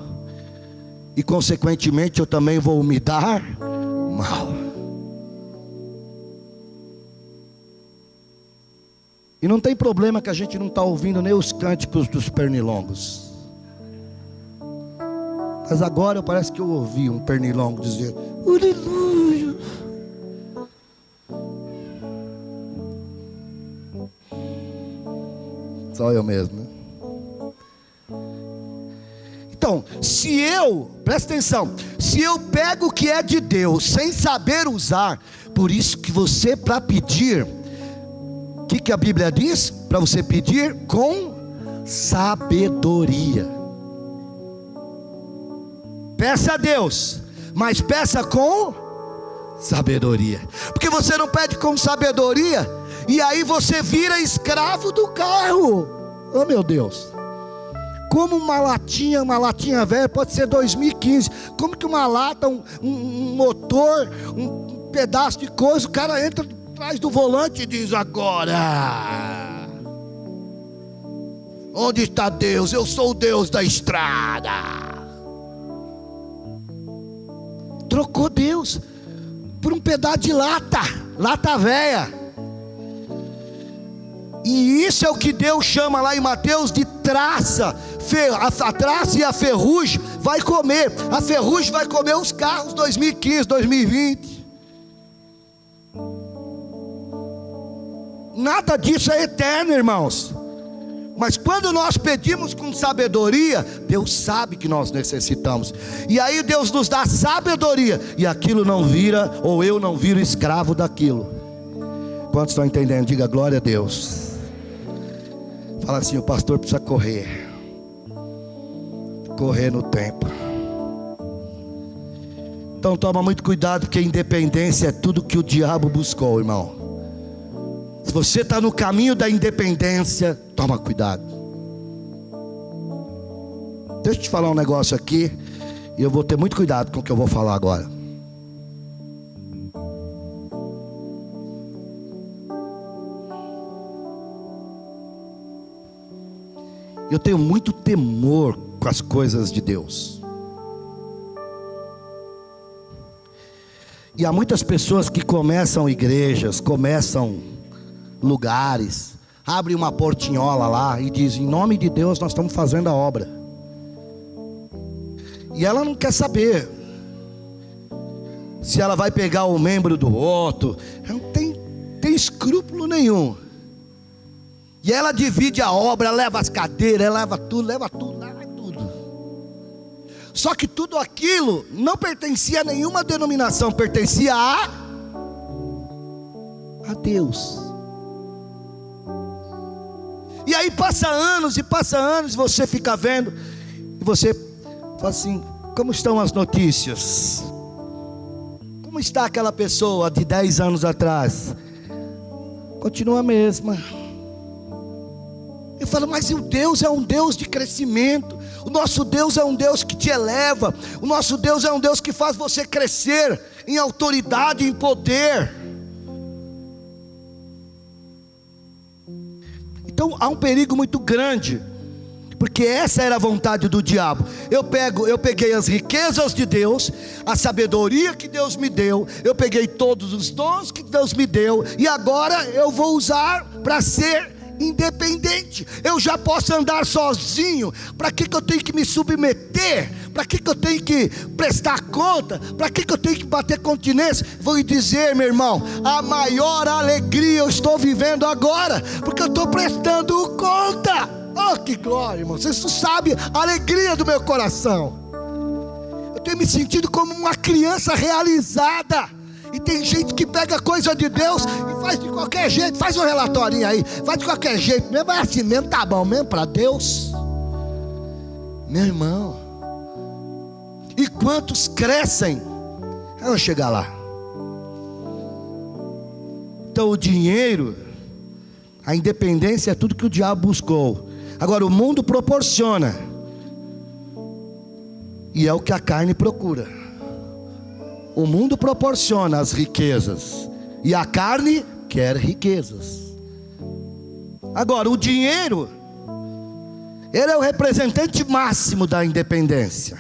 e consequentemente eu também vou me dar mal. E não tem problema que a gente não está ouvindo nem os cânticos dos pernilongos. Mas agora parece que eu ouvi um pernilongo dizer: aleluia. Só eu mesmo, né? Então, presta atenção, se eu pego o que é de Deus sem saber usar, por isso que você, para pedir, o que a Bíblia diz? Para você pedir com sabedoria. Peça a Deus, mas peça com sabedoria, porque você não pede com sabedoria, e aí você vira escravo do carro. Oh meu Deus, como uma latinha velha, pode ser 2015, como que uma lata, um motor, um pedaço de coisa, o cara entra atrás do volante e diz: agora, onde está Deus? Eu sou o Deus da estrada. Trocou Deus por um pedaço de lata velha. E isso é o que Deus chama lá em Mateus de traça. A traça e a ferrugem vai comer. A ferrugem vai comer os carros 2015, 2020. Nada disso é eterno, irmãos. Mas quando nós pedimos com sabedoria, Deus sabe que nós necessitamos. E aí Deus nos dá sabedoria, e aquilo não vira, ou eu não viro escravo daquilo. Quantos estão entendendo? Diga glória a Deus. Fala assim: o pastor precisa correr no tempo. Então toma muito cuidado, porque independência é tudo que o diabo buscou, irmão. Se você está no caminho da independência, toma cuidado. Deixa eu te falar um negócio aqui, e eu vou ter muito cuidado com o que eu vou falar agora. Eu tenho muito temor com as coisas de Deus. E há muitas pessoas que começam igrejas, começam lugares, abrem uma portinhola lá e dizem: em nome de Deus nós estamos fazendo a obra. E ela não quer saber se ela vai pegar o membro do outro, ela não tem escrúpulo nenhum. E ela divide a obra, leva as cadeiras, leva tudo. Só que tudo aquilo não pertencia a nenhuma denominação, pertencia a Deus. E aí passa anos, você fica vendo, e você fala assim: como estão as notícias? Como está aquela pessoa de 10 anos atrás? Continua a mesma. Eu falo: mas o Deus é um Deus de crescimento. O nosso Deus é um Deus que te eleva. O nosso Deus é um Deus que faz você crescer em autoridade, em poder. Então há um perigo muito grande, porque essa era a vontade do diabo. Eu peguei as riquezas de Deus, a sabedoria que Deus me deu, eu peguei todos os dons que Deus me deu, e agora eu vou usar para ser independente. Eu já posso andar sozinho. Para que eu tenho que me submeter? Para que eu tenho que prestar conta? Para que eu tenho que bater continência? Vou lhe dizer, meu irmão, a maior alegria eu estou vivendo agora, porque eu estou prestando conta. Oh, que glória, irmão. Vocês não sabem a alegria do meu coração. Eu tenho me sentido como uma criança realizada. E tem gente que pega coisa de Deus e faz de qualquer jeito. Faz um relatorinho aí, faz de qualquer jeito mesmo, é assim mesmo, tá bom mesmo para Deus. Meu irmão, e quantos crescem? Eu vou chegar lá. Então o dinheiro, a independência é tudo que o diabo buscou. Agora o mundo proporciona, e é o que a carne procura. O mundo proporciona as riquezas, e a carne quer riquezas. Agora o dinheiro, ele é o representante máximo da independência.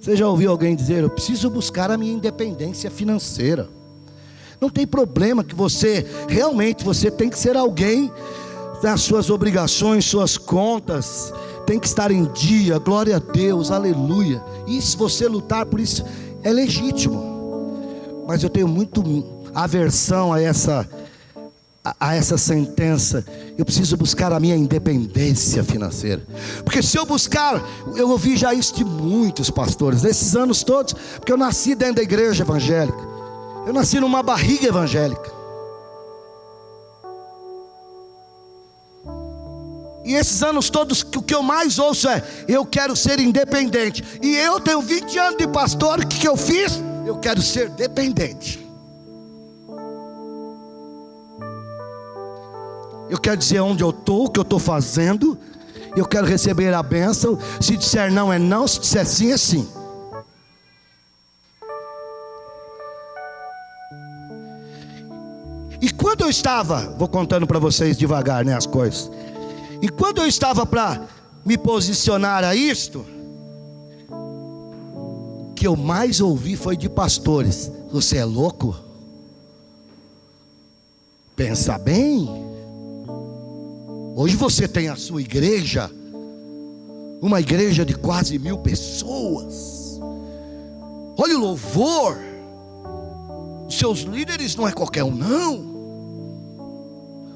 Você já ouviu alguém dizer: eu preciso buscar a minha independência financeira? Não tem problema que você tem que ser alguém das suas obrigações, suas contas, tem que estar em dia, glória a Deus, aleluia. E se você lutar por isso, é legítimo. Mas eu tenho muito aversão a essa sentença: eu preciso buscar a minha independência financeira. Porque se eu buscar, eu ouvi já isso de muitos pastores, nesses anos todos, porque eu nasci dentro da igreja evangélica, eu nasci numa barriga evangélica. E esses anos todos, o que eu mais ouço é: eu quero ser independente. E eu tenho 20 anos de pastor, o que eu fiz? Eu quero ser dependente. Eu quero dizer onde eu estou, o que eu estou fazendo. Eu quero receber a bênção. Se disser não, é não. Se disser sim, é sim. E quando eu estava, vou contando para vocês devagar, as coisas. E quando eu estava para me posicionar a isto, o que eu mais ouvi foi de pastores: você é louco? Pensa bem. Hoje você tem a sua igreja, uma igreja de quase 1000 pessoas. Olha o louvor. Os seus líderes não é qualquer um, não.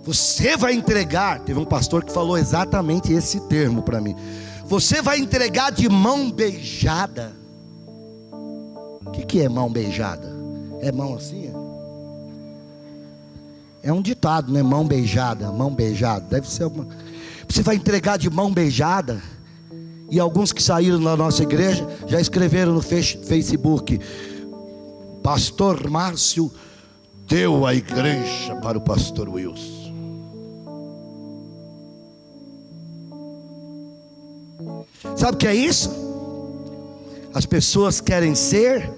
Você vai entregar. Teve um pastor que falou exatamente esse termo para mim: você vai entregar de mão beijada. O que é mão beijada? É mão assim? É um ditado, né? Mão beijada, mão beijada. Deve ser alguma. Você vai entregar de mão beijada. E alguns que saíram da nossa igreja já escreveram no Facebook: Pastor Márcio deu a igreja para o pastor Wilson. Sabe o que é isso? As pessoas querem ser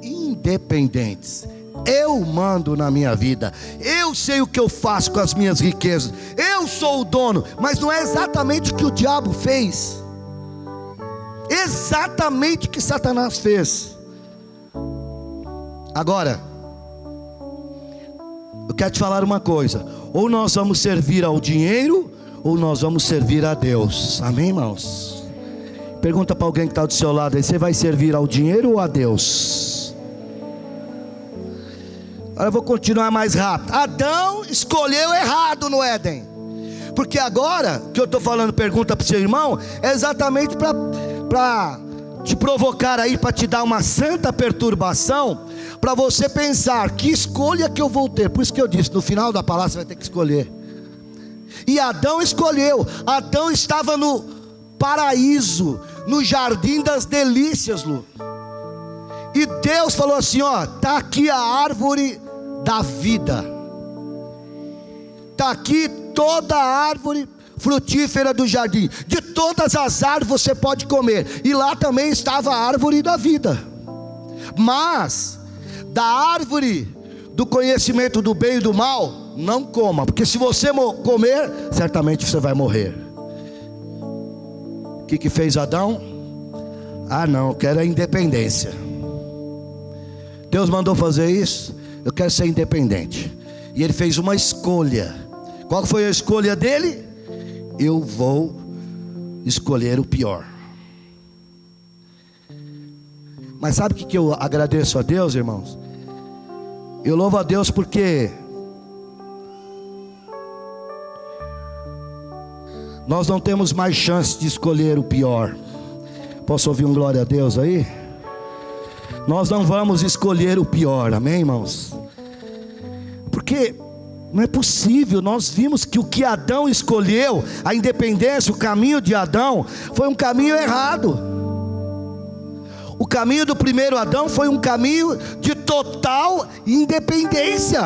independentes. Eu mando na minha vida, eu sei o que eu faço com as minhas riquezas, eu sou o dono. Mas não é exatamente o que o diabo fez, exatamente o que Satanás fez. Agora, eu quero te falar uma coisa: ou nós vamos servir ao dinheiro, ou nós vamos servir a Deus. Amém, irmãos? Pergunta para alguém que está do seu lado aí: você vai servir ao dinheiro ou a Deus? Agora eu vou continuar mais rápido. Adão escolheu errado no Éden. Porque agora que eu estou falando, pergunta para o seu irmão, é exatamente para te provocar aí, para te dar uma santa perturbação, para você pensar: que escolha que eu vou ter? Por isso que eu disse, no final da palavra você vai ter que escolher. E Adão escolheu. Adão estava no paraíso, no jardim das delícias, Lu. E Deus falou assim: ó, está aqui a árvore da vida, está aqui toda a árvore frutífera do jardim, de todas as árvores você pode comer. E lá também estava a árvore da vida. Mas da árvore do conhecimento do bem e do mal, não coma, porque se você comer, certamente você vai morrer. O que fez Adão? Ah não, eu quero a independência. Deus mandou fazer isso, eu quero ser independente. E ele fez uma escolha. Qual foi a escolha dele? Eu vou escolher o pior. Mas sabe o que eu agradeço a Deus, irmãos? Eu louvo a Deus porque nós não temos mais chance de escolher o pior. Posso ouvir um glória a Deus aí? Nós não vamos escolher o pior, amém, irmãos? Porque não é possível. Nós vimos que o que Adão escolheu, a independência, o caminho de Adão, foi um caminho errado. O caminho do primeiro Adão foi um caminho de total independência.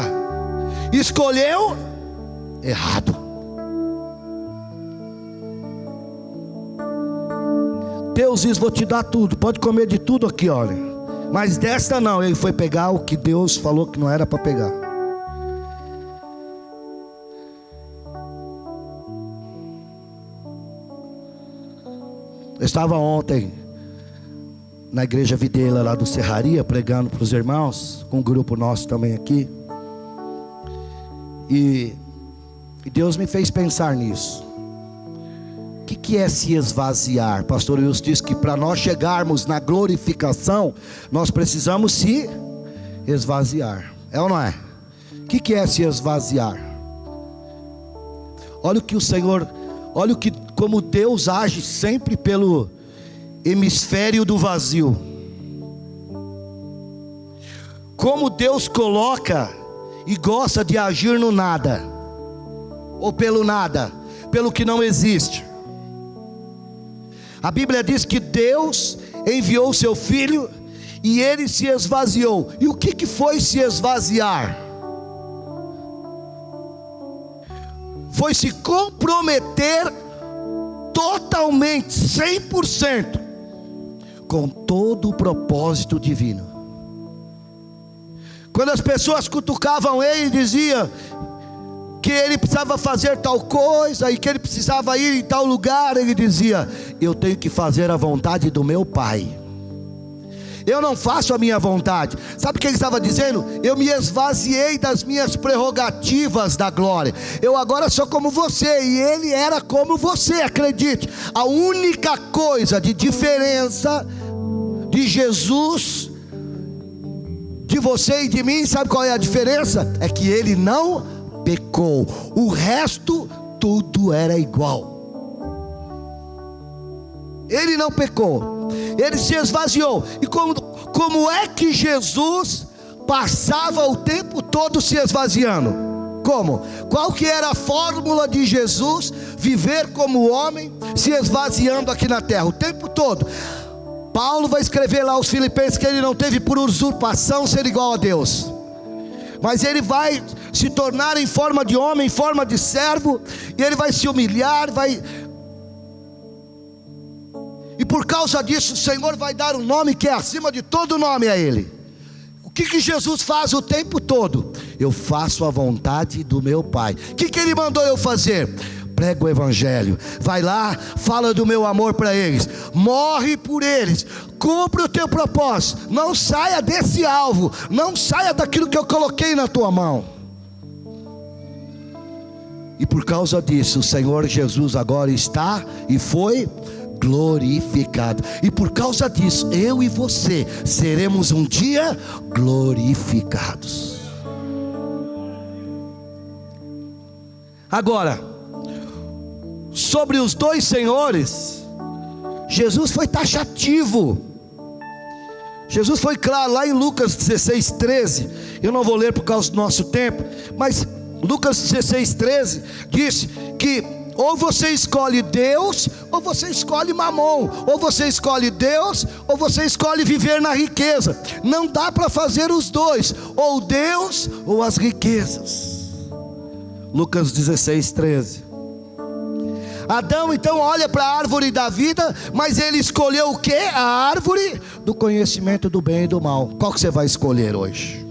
escolheu errado. Deus diz: vou te dar tudo, pode comer de tudo aqui, olha, mas desta não. Ele foi pegar o que Deus falou que não era para pegar. Eu estava ontem na igreja Videira lá do Serraria, pregando para os irmãos, com um grupo nosso também aqui, e Deus me fez pensar nisso. O que é se esvaziar? Pastor Wilson disse que para nós chegarmos na glorificação, nós precisamos se esvaziar. É ou não é? O que é se esvaziar? Olha o que o Senhor, olha como Deus age sempre pelo hemisfério do vazio. Como Deus coloca e gosta de agir no nada, ou pelo nada, pelo que não existe. A Bíblia diz que Deus enviou o seu Filho e ele se esvaziou. E o que foi se esvaziar? Foi se comprometer totalmente, 100%, com todo o propósito divino. Quando as pessoas cutucavam ele e diziam que ele precisava fazer tal coisa e que ele precisava ir em tal lugar, ele dizia: eu tenho que fazer a vontade do meu Pai. Eu não faço a minha vontade. Sabe o que ele estava dizendo? Eu me esvaziei das minhas prerrogativas da glória. Eu agora sou como você, e ele era como você, acredite. A única coisa de diferença de Jesus, de você e de mim, sabe qual é a diferença? É que ele não pecou. O resto tudo era igual. Ele não pecou, ele se esvaziou. E como é que Jesus passava o tempo todo se esvaziando? Como? Qual que era a fórmula de Jesus viver como homem, se esvaziando aqui na terra o tempo todo? Paulo vai escrever lá aos Filipenses que ele não teve por usurpação ser igual a Deus, mas ele vai se tornar em forma de homem, em forma de servo, e ele vai se humilhar, e por causa disso o Senhor vai dar um nome que é acima de todo nome a ele. O que Jesus faz o tempo todo? Eu faço a vontade do meu Pai. O que ele mandou eu fazer? Prega o evangelho, vai lá, fala do meu amor para eles, morre por eles, cumpre o teu propósito, não saia desse alvo, não saia daquilo que eu coloquei na tua mão. E por causa disso o Senhor Jesus agora está e foi glorificado, e por causa disso eu e você seremos um dia glorificados. Agora, sobre os dois senhores, Jesus foi taxativo. Jesus foi claro lá em Lucas 16:13. Eu não vou ler por causa do nosso tempo, mas Lucas 16:13 diz que ou você escolhe Deus, ou você escolhe mamon. Ou você escolhe Deus, ou você escolhe viver na riqueza. Não dá para fazer os dois, ou Deus ou as riquezas. Lucas 16:13. Adão então olha para a árvore da vida, mas ele escolheu o que? A árvore do conhecimento do bem e do mal. Qual que você vai escolher hoje?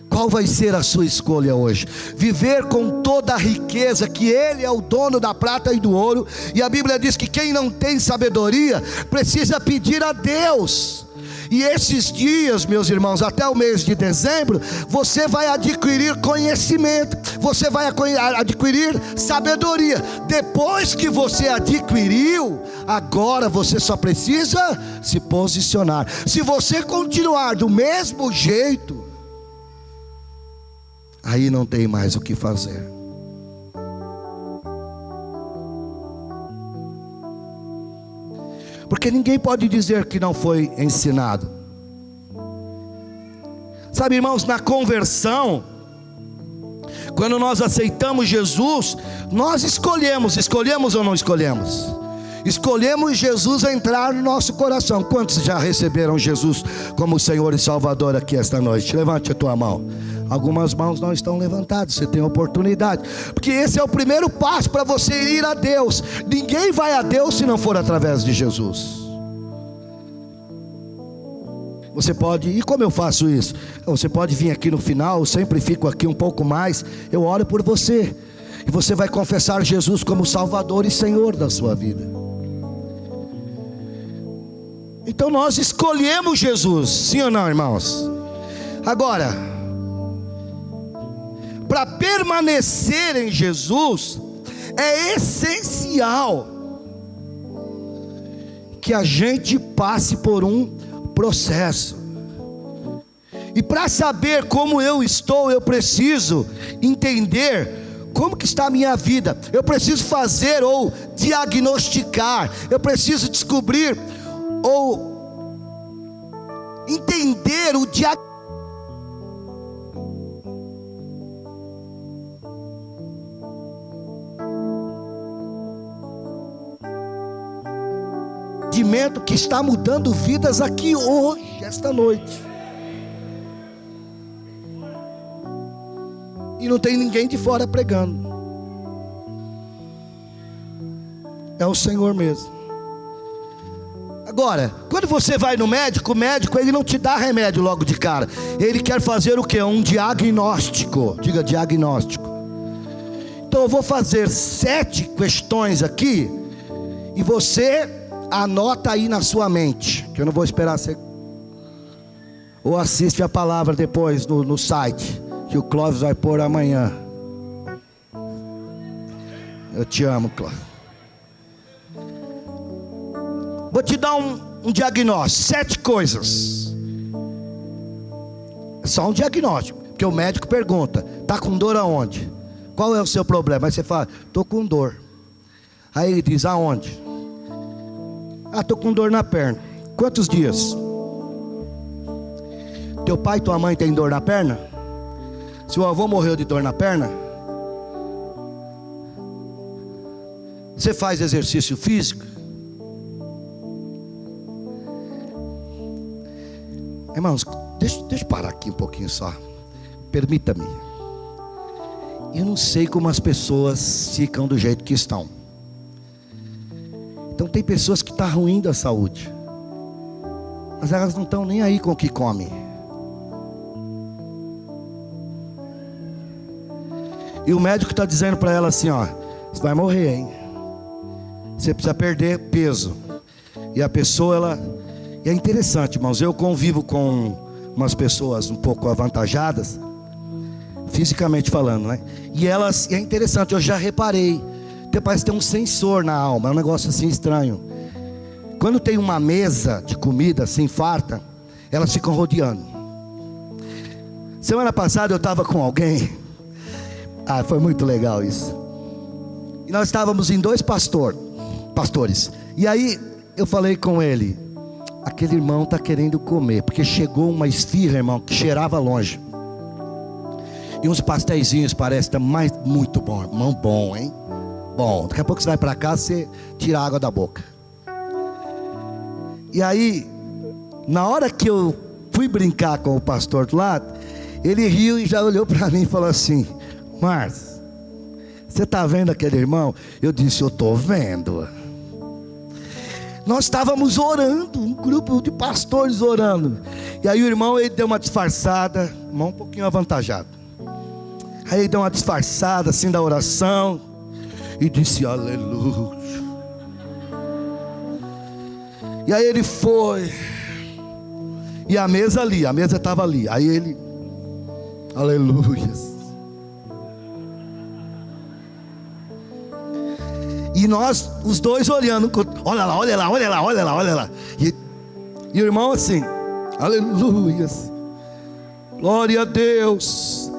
Qual vai ser a sua escolha hoje? Viver com toda a riqueza, que ele é o dono da prata e do ouro, e a Bíblia diz que quem não tem sabedoria precisa pedir a Deus. E esses dias, meus irmãos, até o mês de dezembro, você vai adquirir conhecimento, você vai adquirir sabedoria. Depois que você adquiriu, agora você só precisa se posicionar. Se você continuar do mesmo jeito, aí não tem mais o que fazer. Porque ninguém pode dizer que não foi ensinado. Sabe, irmãos, na conversão, quando nós aceitamos Jesus, nós escolhemos ou não escolhemos? Escolhemos Jesus entrar no nosso coração. Quantos já receberam Jesus como Senhor e Salvador aqui esta noite? Levante a tua mão. Algumas mãos não estão levantadas, você tem a oportunidade, porque esse é o primeiro passo para você ir a Deus. Ninguém vai a Deus se não for através de Jesus. Você pode, e como eu faço isso? Você pode vir aqui no final, eu sempre fico aqui um pouco mais, eu oro por você, e você vai confessar Jesus como Salvador e Senhor da sua vida. Então nós escolhemos Jesus, sim ou não, irmãos? Agora, para permanecer em Jesus, é essencial que a gente passe por um processo. E para saber como eu estou, eu preciso entender como que está a minha vida. Eu preciso fazer ou diagnosticar. Eu preciso descobrir ou entender o diagnóstico. Que está mudando vidas aqui hoje, esta noite. E não tem ninguém de fora pregando. É o Senhor mesmo. Agora, quando você vai no médico, o médico ele não te dá remédio logo de cara. Ele quer fazer o quê? Um diagnóstico. Diga diagnóstico. Então eu vou fazer 7 questões aqui, e você anota aí na sua mente, que eu não vou esperar você, ou assiste a palavra depois no site, que o Clóvis vai pôr amanhã. Eu te amo, Clóvis. Vou te dar um diagnóstico, 7 coisas. É só um diagnóstico, porque o médico pergunta: está com dor aonde? Qual é o seu problema? Aí você fala: estou com dor. Aí ele diz: aonde? Estou com dor na perna. Quantos dias? Teu pai e tua mãe têm dor na perna? Seu avô morreu de dor na perna? Você faz exercício físico? Irmãos, deixa eu parar aqui um pouquinho só. Permita-me. Eu não sei como as pessoas ficam do jeito que estão. Então tem pessoas que estão ruim da saúde, mas elas não estão nem aí com o que comem. E o médico está dizendo para ela assim: ó, você vai morrer, hein? Você precisa perder peso. E a pessoa, ela... E é interessante, irmãos, eu convivo com umas pessoas um pouco avantajadas, fisicamente falando, né? E elas, é interessante, eu já reparei, parece ter um sensor na alma, é um negócio assim estranho. Quando tem uma mesa de comida assim farta, elas ficam rodeando. Semana passada eu estava com alguém, foi muito legal isso. E nós estávamos em 2 pastores. E aí eu falei com ele: aquele irmão está querendo comer, porque chegou uma esfirra, irmão, que cheirava longe. E uns pastéisinhos, parece, tá muito bom, irmão, bom, hein? Bom, daqui a pouco você vai para casa, você tira a água da boca. E aí, na hora que eu fui brincar com o pastor do lado, ele riu e já olhou para mim e falou assim: Márcio, você está vendo aquele irmão? Eu disse: eu estou vendo. Nós estávamos orando, um grupo de pastores orando. E aí o irmão, ele deu uma disfarçada, irmão um pouquinho avantajado. Aí ele deu uma disfarçada assim da oração e disse: aleluia. E aí ele foi, e a mesa estava ali. Aí ele, aleluia. E nós, os dois olhando, olha lá, olha lá, olha lá, olha lá, olha lá. E o irmão assim, aleluia, glória a Deus.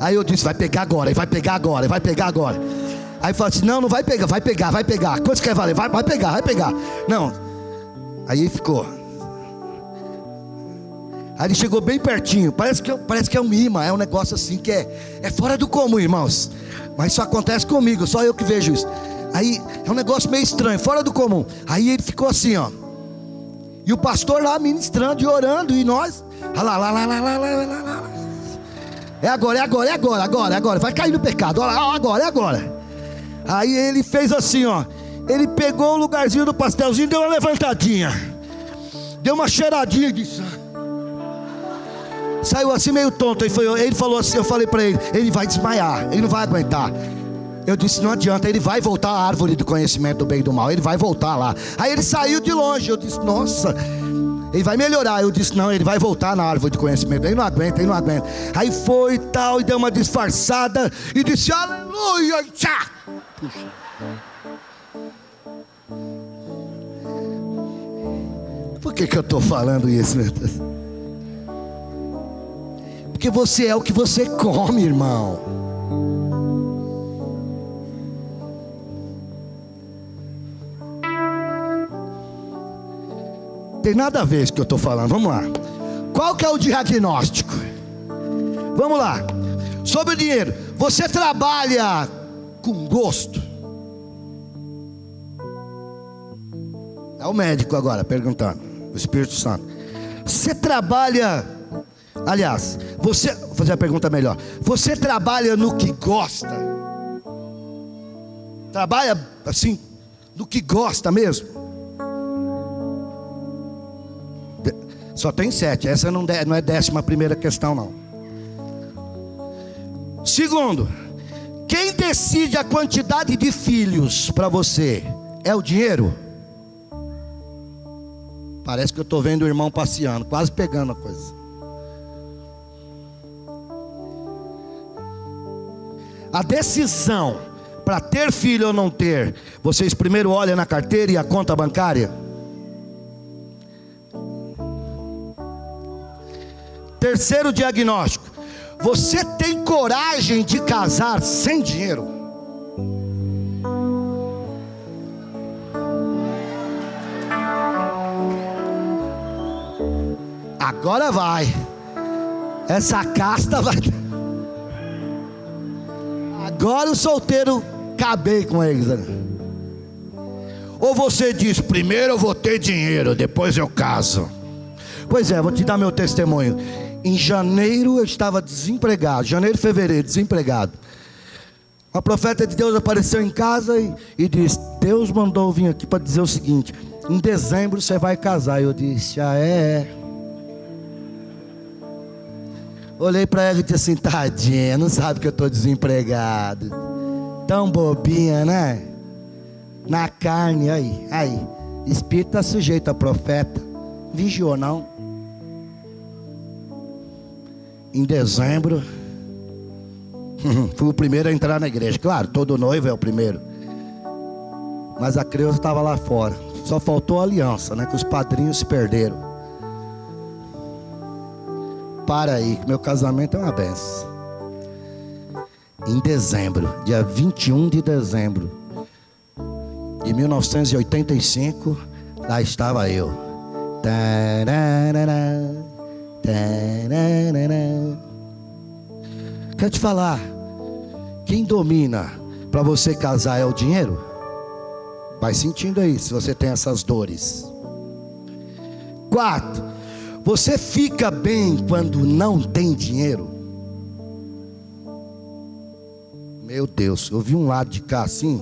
Aí eu disse: vai pegar agora, vai pegar agora, vai pegar agora. Aí falou assim: não vai pegar, vai pegar, vai pegar. Quanto quer valer? Vai pegar, vai pegar. Não. Aí ele ficou. Aí ele chegou bem pertinho. Parece que é um imã, é um negócio assim que é fora do comum, irmãos. Mas isso acontece comigo, só eu que vejo isso. Aí é um negócio meio estranho, fora do comum. Aí ele ficou assim, ó. E o pastor lá ministrando e orando. E nós, lá. É agora, é agora, é agora, agora, agora. Vai cair no pecado. Olha lá, agora, é agora. Aí ele fez assim, ó. Ele pegou o lugarzinho do pastelzinho, deu uma levantadinha, deu uma cheiradinha e disse... Saiu assim meio tonto. Ele falou assim, eu falei para ele, ele vai desmaiar, ele não vai aguentar. Eu disse, não adianta, ele vai voltar à árvore do conhecimento do bem e do mal, ele vai voltar lá. Aí ele saiu de longe, eu disse, nossa, ele vai melhorar. Eu disse, não, ele vai voltar na árvore de conhecimento, ele não aguenta, ele não aguenta. Aí foi e tal, e deu uma disfarçada, e disse, aleluia, e tchá. Puxa. Por que eu estou falando isso, meu Deus? Porque você é o que você come, irmão. Tem nada a ver com o que eu estou falando. Vamos lá. Qual que é o diagnóstico? Vamos lá. Sobre o dinheiro. Você trabalha com gosto? É o médico agora perguntando. O Espírito Santo. Você trabalha... Aliás, vou fazer a pergunta melhor. Você trabalha no que gosta? Trabalha assim, no que gosta mesmo? Só tem 7. Essa não é 11ª questão, não. Segundo, quem decide a quantidade de filhos para você é o dinheiro? Parece que eu estou vendo o irmão passeando, quase pegando a coisa. A decisão para ter filho ou não ter, vocês primeiro olham na carteira e a conta bancária? Terceiro diagnóstico: você tem coragem de casar sem dinheiro? Agora vai. Essa casta vai. Agora o solteiro, acabei com eles. Ou você diz, primeiro eu vou ter dinheiro, depois eu caso. Pois é, vou te dar meu testemunho. Em janeiro eu estava desempregado, janeiro, fevereiro, desempregado. A profeta de Deus apareceu em casa e disse, Deus mandou eu vir aqui para dizer o seguinte, em dezembro você vai casar. Eu disse, é. Olhei para ela e disse assim, tadinha, não sabe que eu estou desempregado. Tão bobinha, né? Na carne, aí. Espírito está sujeito a profeta. Vigiou não? Em dezembro, fui o primeiro a entrar na igreja. Claro, todo noivo é o primeiro. Mas a criança estava lá fora. Só faltou a aliança, né? Que os padrinhos se perderam. Para aí, que meu casamento é uma benção. Em dezembro, dia 21 de dezembro de 1985, lá estava eu. Quero te falar, quem domina para você casar é o dinheiro? Vai sentindo aí, se você tem essas dores. 4, você fica bem quando não tem dinheiro? Meu Deus, eu vi um lado de cá assim.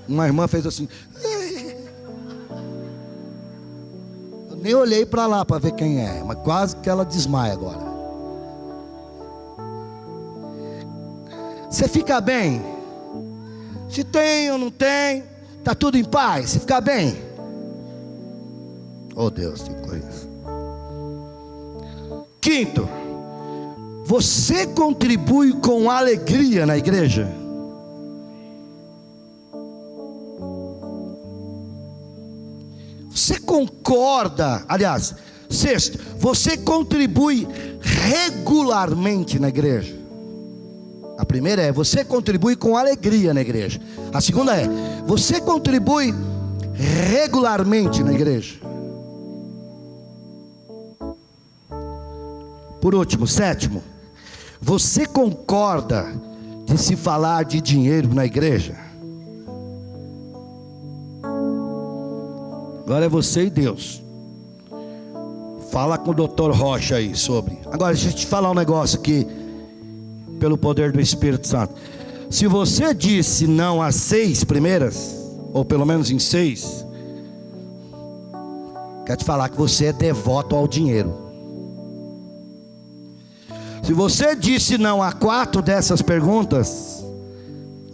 Uma irmã fez assim. Eu nem olhei para lá para ver quem é, mas quase que ela desmaia agora. Você fica bem? Se tem ou não tem, está tudo em paz? Se ficar bem? Oh Deus, que coisa. 5, você contribui com alegria na igreja? Você concorda? Aliás, 6, você contribui regularmente na igreja? A primeira é, você contribui com alegria na igreja. A segunda é, você contribui regularmente na igreja? Por último, 7, você concorda de se falar de dinheiro na igreja? Agora é você e Deus. Fala com o Dr. Rocha aí sobre. Agora deixa eu te falar um negócio que pelo poder do Espírito Santo. Se você disse não às 6 primeiras, ou pelo menos em 6, quero te falar que você é devoto ao dinheiro. Se você disse não a 4 dessas perguntas,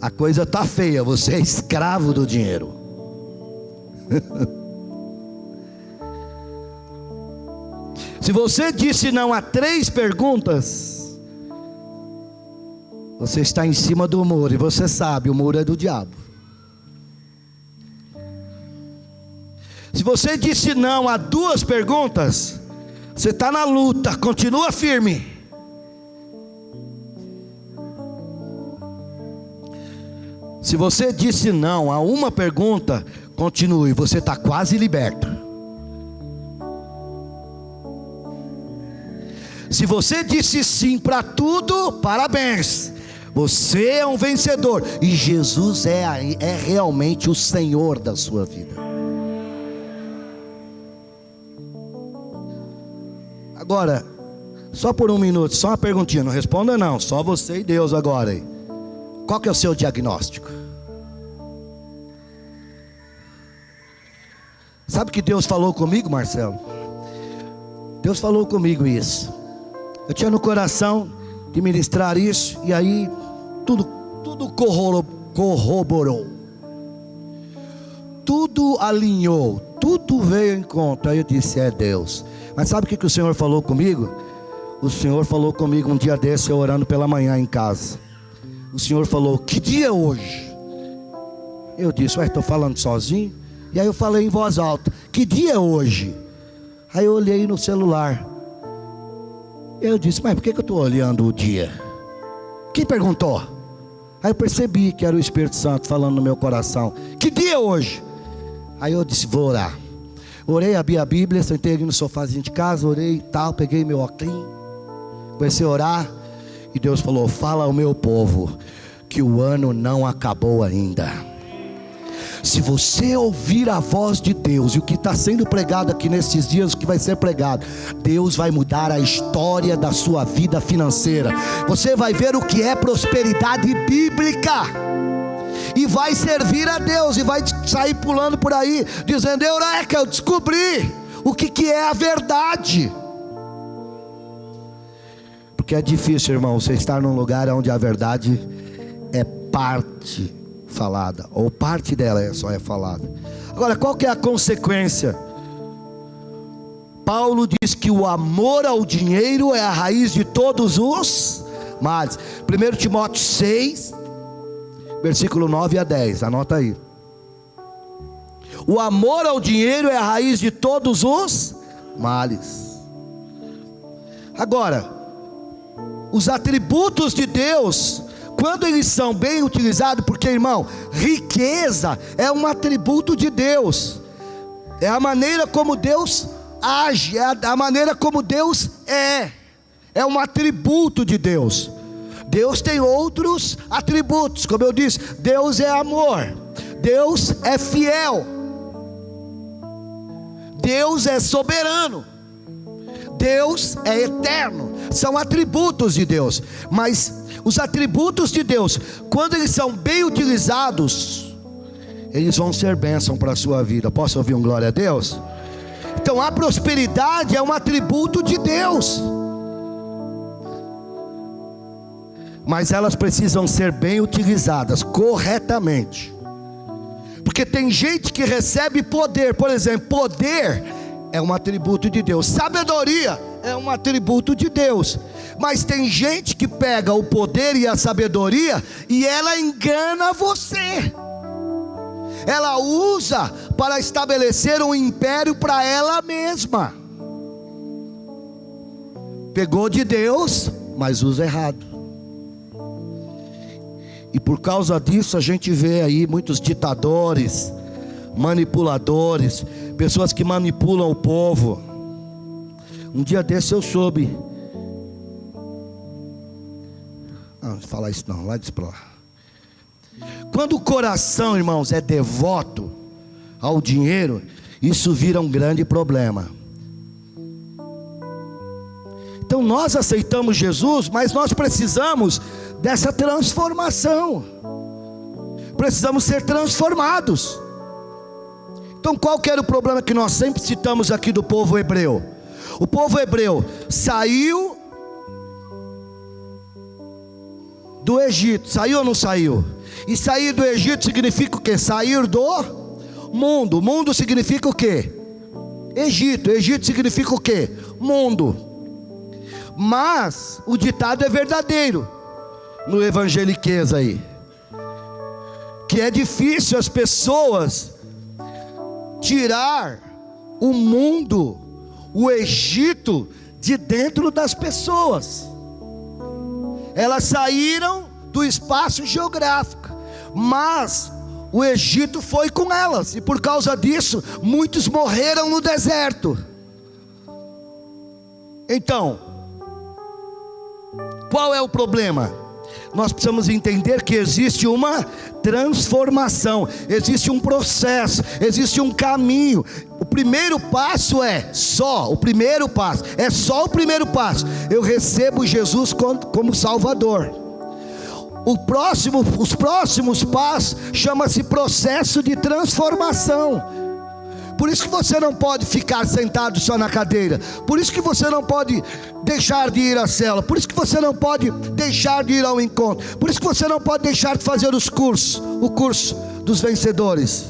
a coisa está feia, você é escravo do dinheiro. Se você disse não a 3 perguntas, você está em cima do muro, e você sabe, o muro é do diabo. Se você disse não a 2 perguntas, você está na luta, continua firme. Se você disse não a 1 pergunta, continue, você está quase liberto. Se você disse sim para tudo, parabéns, você é um vencedor, e Jesus é realmente o Senhor da sua vida. Agora, só por 1 minuto, só uma perguntinha, não responda não, só você e Deus agora aí. Qual que é o seu diagnóstico? Sabe que Deus falou comigo, Marcelo? Deus falou comigo isso. Eu tinha no coração de ministrar isso, e aí tudo corroborou, tudo alinhou, tudo veio em conta. Aí eu disse, é Deus. Mas sabe o que o Senhor falou comigo? O Senhor falou comigo um dia desse, eu orando pela manhã em casa. O Senhor falou, que dia é hoje? Eu disse, estou falando sozinho? E aí eu falei em voz alta, que dia é hoje? Aí eu olhei no celular. Eu disse, mas por que eu estou olhando o dia? Quem perguntou? Aí eu percebi que era o Espírito Santo falando no meu coração, que dia é hoje? Aí eu disse, vou orar. Orei, abri a Bíblia, sentei ali no sofazinho de casa, orei e tal, peguei meu óculos, comecei a orar, e Deus falou, fala ao meu povo, que o ano não acabou ainda. Se você ouvir a voz de Deus, e o que está sendo pregado aqui nesses dias, o que vai ser pregado, Deus vai mudar a história da sua vida financeira. Você vai ver o que é prosperidade bíblica, e vai servir a Deus, e vai sair pulando por aí, dizendo, Eureka, eu descobri o que é a verdade. Porque é difícil, irmão, você estar num lugar onde a verdade é parte falada, ou parte dela só é falada. Agora, qual que é a consequência? Paulo diz que o amor ao dinheiro é a raiz de todos os males. 1 Timóteo 6, versículo 9 a 10, anota aí. O amor ao dinheiro é a raiz de todos os males. Agora, os atributos de Deus, quando eles são bem utilizados, porque, irmão, riqueza é um atributo de Deus, é a maneira como Deus age, é a maneira como Deus é um atributo de Deus. Deus tem outros atributos, como eu disse, Deus é amor, Deus é fiel, Deus é soberano, Deus é eterno, são atributos de Deus. Mas os atributos de Deus, quando eles são bem utilizados, eles vão ser bênção para a sua vida. Posso ouvir um glória a Deus? Então a prosperidade é um atributo de Deus, mas elas precisam ser bem utilizadas corretamente. Porque tem gente que recebe poder, por exemplo, poder é um atributo de Deus, sabedoria é um atributo de Deus, mas tem gente que pega o poder e a sabedoria e ela engana você, ela usa para estabelecer um império para ela mesma. Pegou de Deus, mas usa errado. E por causa disso a gente vê aí muitos ditadores, manipuladores, pessoas que manipulam o povo. Um dia desse eu soube, não falar isso não, lá diz pra lá. Quando o coração, irmãos, é devoto ao dinheiro, isso vira um grande problema. Então nós aceitamos Jesus, mas nós precisamos dessa transformação. Precisamos ser transformados. Então qual que era o problema que nós sempre citamos aqui do povo hebreu? O povo hebreu saiu do Egito, saiu ou não saiu? E sair do Egito significa o quê? Sair do mundo. O mundo significa o quê? Egito. Egito significa o quê? Mundo. Mas o ditado é verdadeiro no evangeliquez aí, que é difícil as pessoas tirar o mundo, o Egito, de dentro das pessoas. Elas saíram do espaço geográfico, mas o Egito foi com elas, e por causa disso muitos morreram no deserto. Então, qual é o problema? Nós precisamos entender que existe uma transformação, existe um processo, existe um caminho. O primeiro passo é só o primeiro passo. Eu recebo Jesus como Salvador. Os próximos passos chama-se processo de transformação. Por isso que você não pode ficar sentado só na cadeira. Por isso que você não pode deixar de ir à célula. Por isso que você não pode deixar de ir ao encontro. Por isso que você não pode deixar de fazer o curso dos vencedores,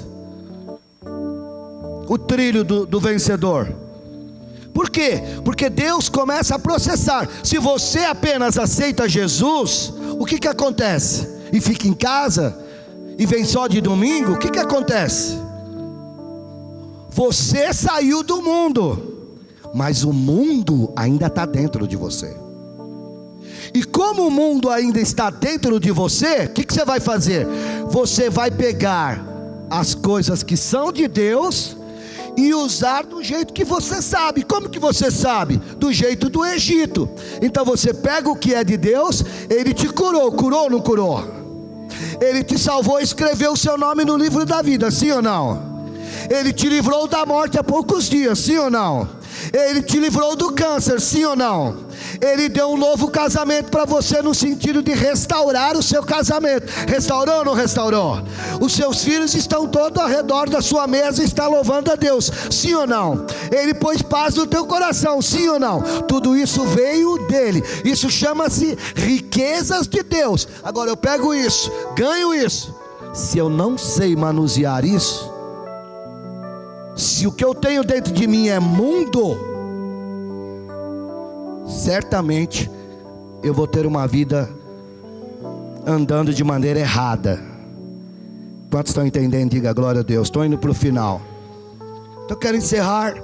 o trilho do vencedor. Por quê? Porque Deus começa a processar. Se você apenas aceita Jesus, o que acontece? E fica em casa, e vem só de domingo, o que acontece? Você saiu do mundo, mas o mundo ainda está dentro de você. E como o mundo ainda está dentro de você, o que você vai fazer? Você vai pegar as coisas que são de Deus e usar do jeito que você sabe. Como que você sabe? Do jeito do Egito. Então você pega o que é de Deus. Ele te curou ou não curou? Ele te salvou e escreveu o seu nome no livro da vida, sim ou não? Ele te livrou da morte há poucos dias, sim ou não? Ele te livrou do câncer, sim ou não? Ele deu um novo casamento para você, no sentido de restaurar o seu casamento. Restaurou ou não restaurou? Os seus filhos estão todos ao redor da sua mesa e estão louvando a Deus, sim ou não? Ele pôs paz no teu coração, sim ou não? Tudo isso veio dele. Isso chama-se riquezas de Deus. Agora eu pego isso, ganho isso. Se eu não sei manusear isso, se o que eu tenho dentro de mim é mundo, certamente eu vou ter uma vida andando de maneira errada. Quantos estão entendendo? Diga glória a Deus. Estou indo para o final. Então eu quero encerrar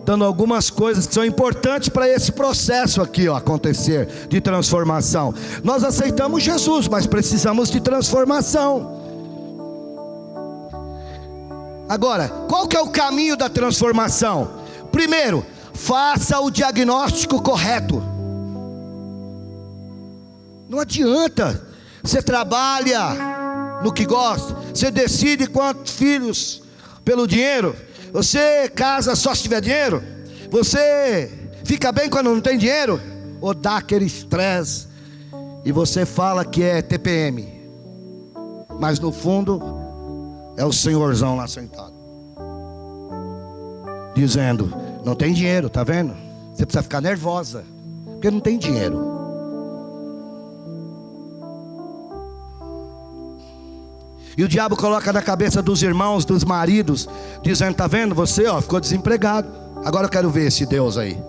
dando algumas coisas que são importantes para esse processo aqui acontecer, de transformação. Nós aceitamos Jesus, mas precisamos de transformação. Agora, qual que é o caminho da transformação? Primeiro, faça o diagnóstico correto. Não adianta. Você trabalha no que gosta, você decide quantos filhos pelo dinheiro, você casa só se tiver dinheiro, você fica bem quando não tem dinheiro, ou dá aquele estresse, e você fala que é TPM, mas no fundo é o senhorzão lá sentado, dizendo: não tem dinheiro, tá vendo? Você precisa ficar nervosa, porque não tem dinheiro. E o diabo coloca na cabeça dos irmãos, dos maridos, dizendo: tá vendo, você ficou desempregado, agora eu quero ver esse Deus aí.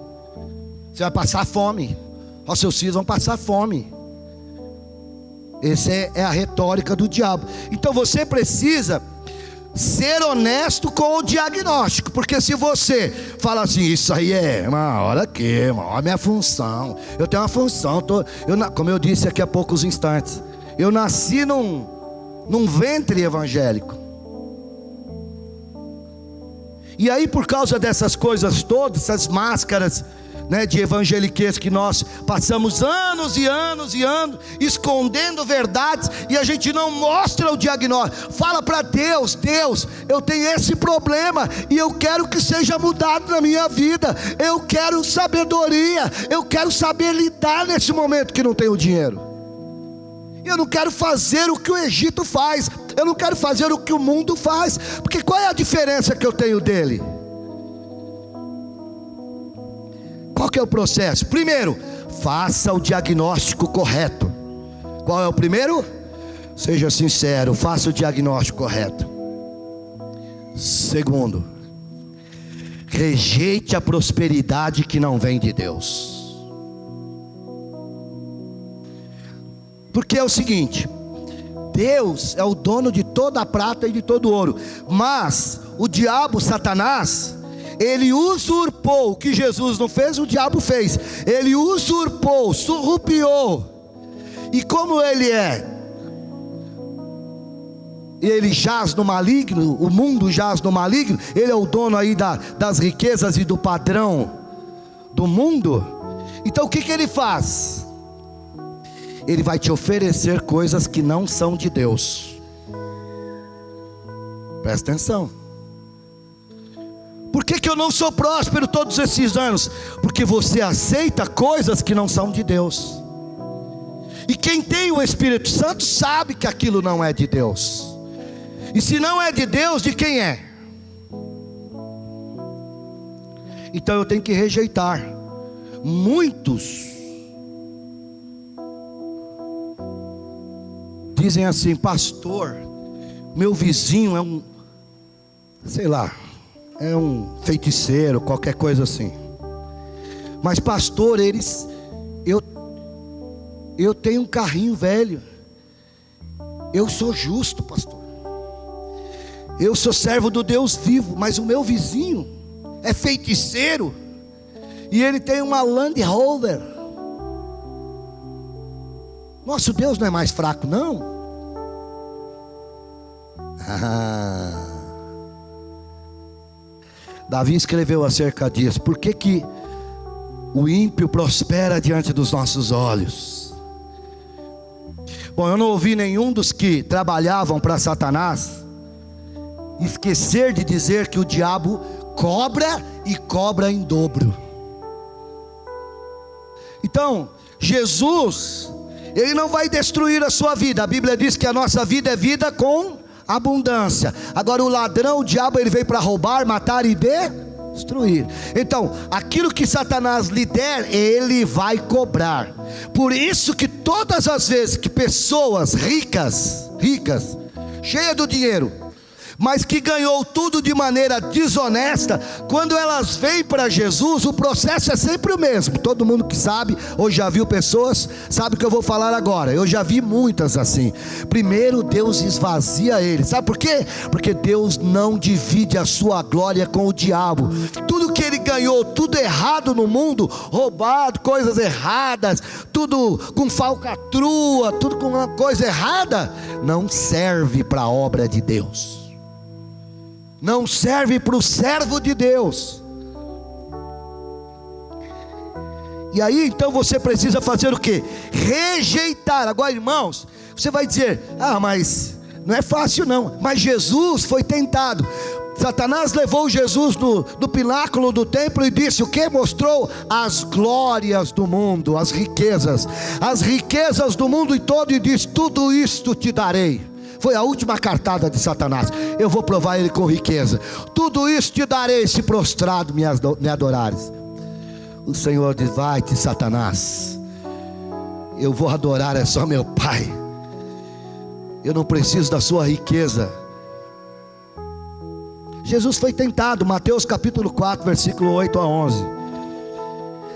Você vai passar fome, os seus filhos vão passar fome. Essa é a retórica do diabo. Então você precisa ser honesto com o diagnóstico, porque se você fala assim: isso aí é uma hora que, a minha função, eu tenho uma função, como eu disse aqui há poucos instantes, eu nasci num ventre evangélico. E aí, por causa dessas coisas todas, essas máscaras de evangeliquez, que nós passamos anos e anos e anos escondendo verdades e a gente não mostra o diagnóstico. Fala para Deus: Deus, eu tenho esse problema e eu quero que seja mudado na minha vida. Eu quero sabedoria, eu quero saber lidar nesse momento que não tenho dinheiro. Eu não quero fazer o que o Egito faz, eu não quero fazer o que o mundo faz, porque qual é a diferença que eu tenho dele? Qual que é o processo? Primeiro, faça o diagnóstico correto. Qual é o primeiro? Seja sincero, faça o diagnóstico correto. Segundo, rejeite a prosperidade que não vem de Deus. Porque é o seguinte: Deus é o dono de toda a prata e de todo o ouro, mas o diabo, Satanás, ele usurpou o que Jesus não fez, o diabo fez. Ele usurpou, surrupiou. E como ele jaz no maligno, o mundo jaz no maligno, ele é o dono aí das riquezas e do padrão do mundo. Então o que ele faz? Ele vai te oferecer coisas que não são de Deus. Presta atenção. Por que eu não sou próspero todos esses anos? Porque você aceita coisas que não são de Deus. E quem tem o Espírito Santo sabe que aquilo não é de Deus. E se não é de Deus, de quem é? Então eu tenho que rejeitar. Muitos dizem assim: pastor, meu vizinho é um, sei lá, é um feiticeiro, qualquer coisa assim. Mas pastor, eu tenho um carrinho velho, eu sou justo, pastor, eu sou servo do Deus vivo, mas o meu vizinho é feiticeiro e ele tem uma Land Rover. Nosso Deus não é mais fraco, não? Davi escreveu acerca disso. Por que o ímpio prospera diante dos nossos olhos? Bom, eu não ouvi nenhum dos que trabalhavam para Satanás esquecer de dizer que o diabo cobra e cobra em dobro. Então, Jesus, ele não vai destruir a sua vida. A Bíblia diz que a nossa vida é vida com abundância. Agora o ladrão, o diabo, ele veio para roubar, matar e destruir. Então, aquilo que Satanás lhe der, ele vai cobrar. Por isso que todas as vezes que pessoas ricas, cheias do dinheiro, mas que ganhou tudo de maneira desonesta, quando elas vêm para Jesus, o processo é sempre o mesmo. Todo mundo que sabe, ou já viu pessoas, sabe o que eu vou falar agora. Eu já vi muitas assim. Primeiro Deus esvazia ele. Sabe por quê? Porque Deus não divide a sua glória com o diabo. Tudo que ele ganhou, tudo errado no mundo, roubado, coisas erradas, tudo com falcatrua, tudo com uma coisa errada, não serve para a obra de Deus. Não serve para o servo de Deus. E aí então você precisa fazer o quê? Rejeitar. Agora, irmãos, você vai dizer: ah, mas não é fácil não. Mas Jesus foi tentado. Satanás levou Jesus do pináculo do templo e disse o que? Mostrou as glórias do mundo, as riquezas do mundo todo, e disse: tudo isto te darei. Foi a última cartada de Satanás. Eu vou provar ele com riqueza. Tudo isso te darei se prostrado me adorares. O Senhor diz: vai-te, Satanás, eu vou adorar é só meu Pai. Eu não preciso da sua riqueza. Jesus foi tentado, Mateus capítulo 4, versículo 8 a 11.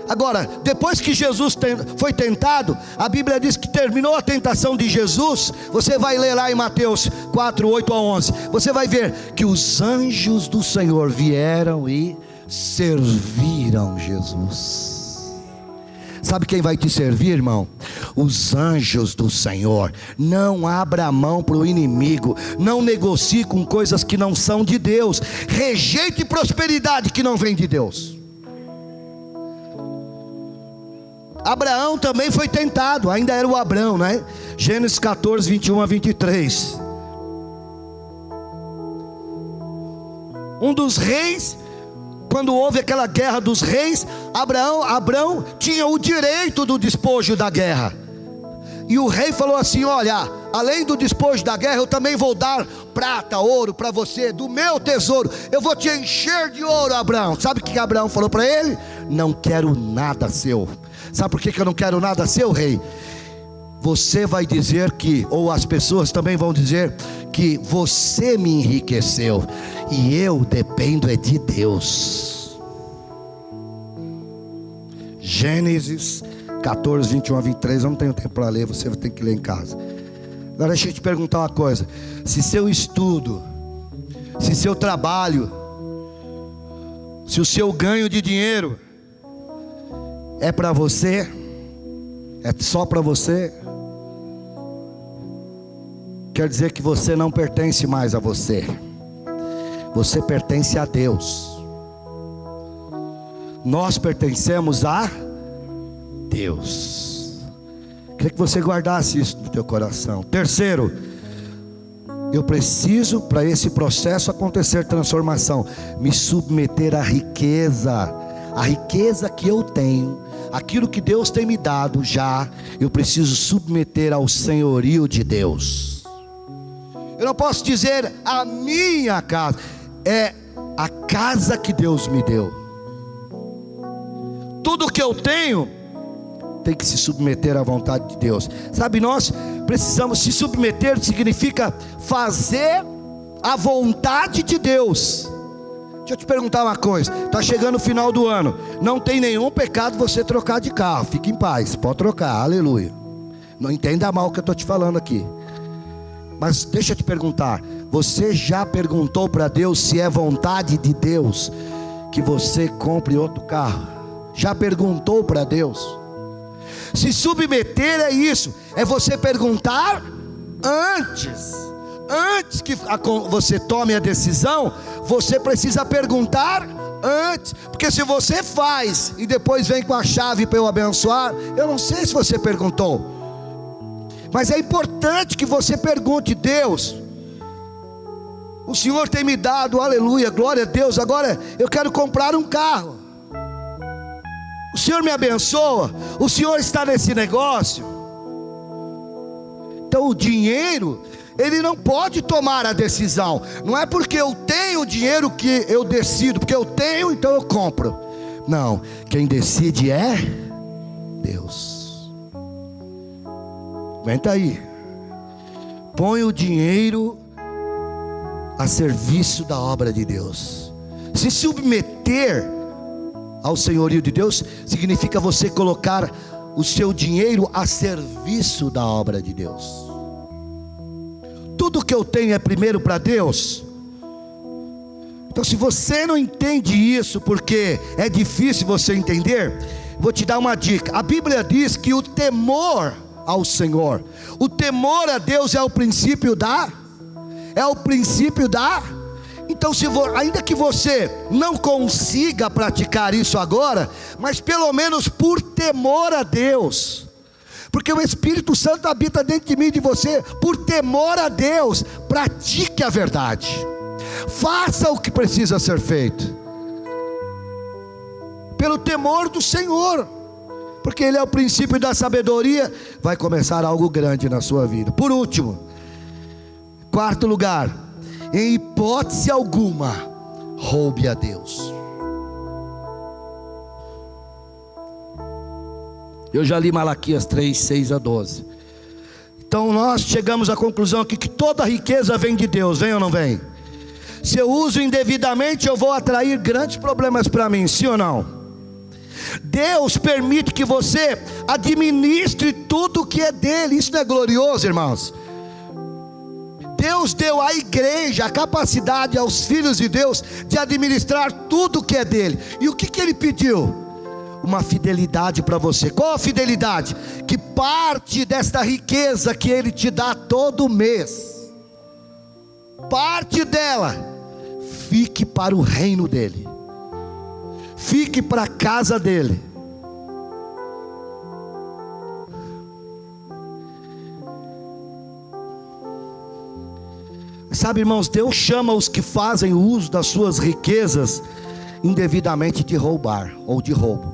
Agora, depois que Jesus foi tentado, a Bíblia diz que terminou a tentação de Jesus. Você vai ler lá em Mateus 4, 8 a 11. Você vai ver que os anjos do Senhor vieram e serviram Jesus. Sabe quem vai te servir, irmão? Os anjos do Senhor. Não abra mão para o inimigo. Não negocie com coisas que não são de Deus. Rejeite prosperidade que não vem de Deus. Abraão também foi tentado, ainda era o Abrão, né? Gênesis 14, 21 a 23. Um dos reis, quando houve aquela guerra dos reis, Abrão tinha o direito do despojo da guerra. E o rei falou assim: olha, além do despojo da guerra, eu também vou dar prata, ouro para você, do meu tesouro. Eu vou te encher de ouro, Abrão. Sabe o que Abraão falou para ele? Não quero nada seu. Sabe por que eu não quero nada seu, rei? Você vai dizer que, ou as pessoas também vão dizer que você me enriqueceu, e eu dependo é de Deus. Gênesis 14, 21 a 23, eu não tenho tempo para ler, você vai ter que ler em casa. Agora deixa eu te perguntar uma coisa: se seu estudo, se seu trabalho, se o seu ganho de dinheiro é para você, é só para você, quer dizer que você não pertence mais a você, você pertence a Deus. Nós pertencemos a Deus. Queria que você guardasse isso no teu coração. Terceiro, eu preciso, para esse processo acontecer, transformação, me submeter à riqueza. A riqueza que eu tenho, aquilo que Deus tem me dado já, eu preciso submeter ao senhorio de Deus. Eu não posso dizer a minha casa, é a casa que Deus me deu. Tudo que eu tenho tem que se submeter à vontade de Deus. Sabe, nós precisamos se submeter, significa fazer a vontade de Deus. Deixa eu te perguntar uma coisa: está chegando o final do ano, não tem nenhum pecado você trocar de carro, fique em paz, pode trocar, aleluia. Não entenda mal o que eu estou te falando aqui. Mas deixa eu te perguntar, você já perguntou para Deus se é vontade de Deus que você compre outro carro? Já perguntou para Deus? Se submeter é isso, é você perguntar antes que você tome a decisão, você precisa perguntar antes. Porque se você faz e depois vem com a chave para eu abençoar, eu não sei se você perguntou, mas é importante que você pergunte: Deus, o Senhor tem me dado, aleluia, glória a Deus, agora eu quero comprar um carro. O Senhor me abençoa, o Senhor está nesse negócio. Então o dinheiro, ele não pode tomar a decisão. Não é porque eu tenho dinheiro que eu decido, porque eu tenho, então eu compro. Não, quem decide é Deus. Aguenta aí. Põe o dinheiro a serviço da obra de Deus. Se submeter ao senhorio de Deus significa você colocar o seu dinheiro a serviço da obra de Deus. Tudo que eu tenho é primeiro para Deus. Então, se você não entende isso, porque é difícil você entender, vou te dar uma dica. A Bíblia diz que o temor ao Senhor, o temor a Deus é o princípio da. Então, ainda que você não consiga praticar isso agora, mas pelo menos por temor a Deus, porque o Espírito Santo habita dentro de mim e de você, por temor a Deus, pratique a verdade, faça o que precisa ser feito, pelo temor do Senhor, porque Ele é o princípio da sabedoria. Vai começar algo grande na sua vida. Por último, quarto lugar, em hipótese alguma, roube a Deus. Eu já li Malaquias 3, 6 a 12. Então nós chegamos à conclusão aqui que toda riqueza vem de Deus, vem ou não vem? Se eu uso indevidamente, eu vou atrair grandes problemas para mim, sim ou não? Deus permite que você administre tudo que é dele. Isso não é glorioso, irmãos? Deus deu à igreja a capacidade, aos filhos de Deus, de administrar tudo que é dele. E o que ele pediu? Uma fidelidade para você. Qual a fidelidade? Que parte desta riqueza que ele te dá todo mês, parte dela fique para o reino dele, fique para a casa dele. sabe, irmãos, Deus chama os que fazem uso das suas riquezas indevidamente de roubar ou de roubo.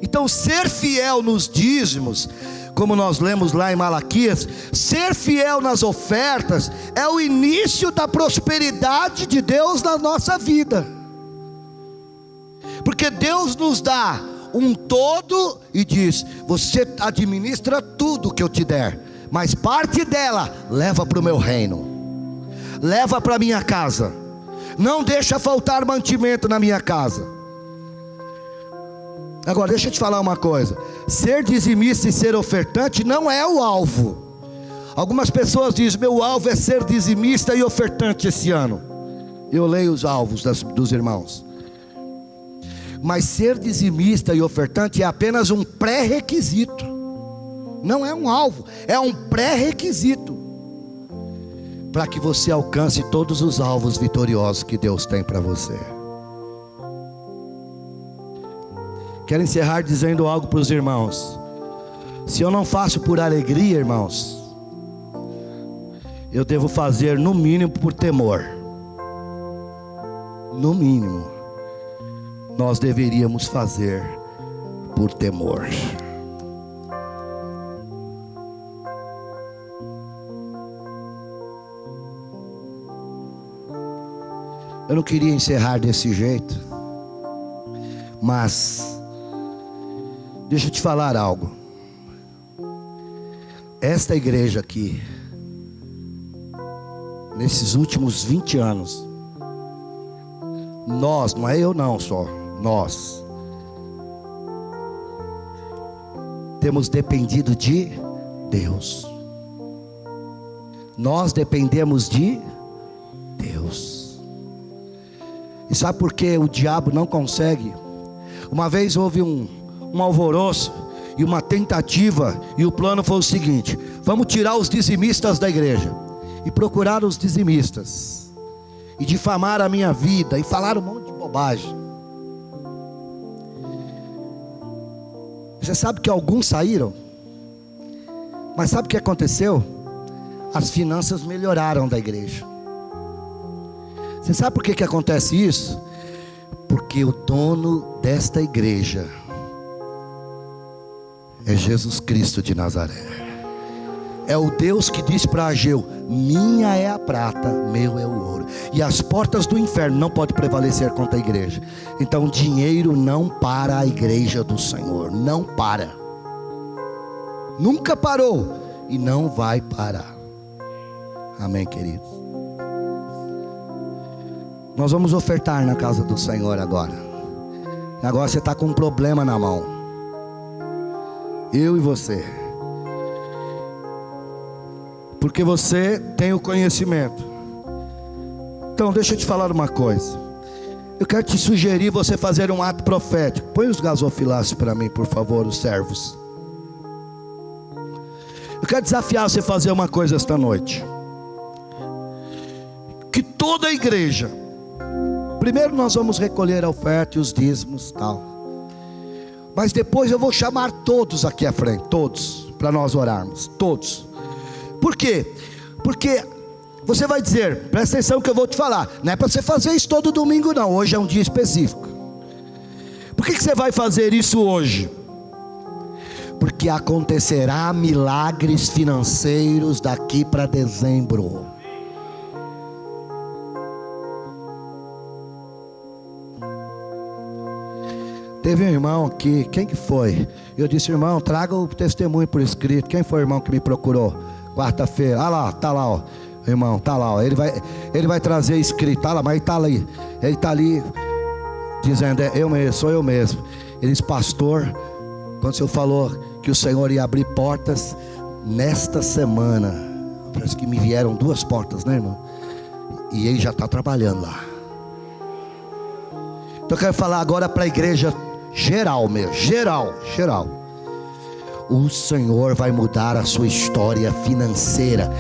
Então, ser fiel nos dízimos, como nós lemos lá em Malaquias, ser fiel nas ofertas é o início da prosperidade de Deus na nossa vida. Porque Deus nos dá um todo e diz: você administra tudo que eu te der, mas parte dela leva para o meu reino, leva para a minha casa, não deixa faltar mantimento na minha casa. Agora deixa eu te falar uma coisa: ser dizimista e ser ofertante não é o alvo. Algumas pessoas dizem: meu alvo é ser dizimista e ofertante esse ano. Eu leio os alvos dos irmãos. Mas ser dizimista e ofertante é apenas um pré-requisito. Não é um alvo, é um pré-requisito para que você alcance todos os alvos vitoriosos que Deus tem para você. Quero encerrar dizendo algo para os irmãos. Se eu não faço por alegria, irmãos, eu devo fazer no mínimo por temor. No mínimo nós deveríamos fazer por temor. Eu não queria encerrar desse jeito, mas deixa eu te falar algo. Esta igreja aqui, nesses últimos 20 anos, nós, não é eu não só, nós temos dependido de Deus. Nós dependemos de Deus. E sabe por que o diabo não consegue? Uma vez houve um alvoroço e uma tentativa, e o plano foi o seguinte: vamos tirar os dizimistas da igreja. E procuraram os dizimistas e difamaram a minha vida e falaram um monte de bobagem. Você sabe que alguns saíram, mas sabe o que aconteceu? As finanças melhoraram da igreja. Você sabe por que acontece isso? Porque o dono desta igreja é Jesus Cristo de Nazaré. É o Deus que disse para Ageu: minha é a prata, meu é o ouro, e as portas do inferno não podem prevalecer contra a igreja. Então dinheiro não para a igreja do Senhor, não para, nunca parou e não vai parar. Amém, queridos? Nós vamos ofertar na casa do Senhor agora. Agora você está com um problema na mão, eu e você, porque você tem o conhecimento. Então deixa eu te falar uma coisa. Eu quero te sugerir você fazer um ato profético. Põe os gasofiláceos para mim, por favor, os servos. Eu quero desafiar você a fazer uma coisa esta noite. Que toda a igreja, primeiro nós vamos recolher a oferta e os dízimos, tal. Mas depois eu vou chamar todos aqui à frente, todos, para nós orarmos, todos. Por quê? Porque você vai dizer, presta atenção que eu vou te falar, não é para você fazer isso todo domingo não, hoje é um dia específico. Por que você vai fazer isso hoje? Porque acontecerá milagres financeiros daqui para dezembro. Teve um irmão aqui, quem que foi? Eu disse: irmão, traga o testemunho por escrito. Quem foi o irmão que me procurou? Quarta-feira, ah lá, tá lá, ó. Irmão, tá lá, ó. Ele vai trazer escrito, tá lá, mas ele tá ali dizendo: é eu mesmo, sou eu mesmo. Ele disse: pastor, quando o senhor falou que o Senhor ia abrir portas nesta semana, parece que me vieram 2 portas, né, irmão? E ele já está trabalhando lá. Então eu quero falar agora para a igreja geral mesmo, geral. O Senhor vai mudar a sua história financeira.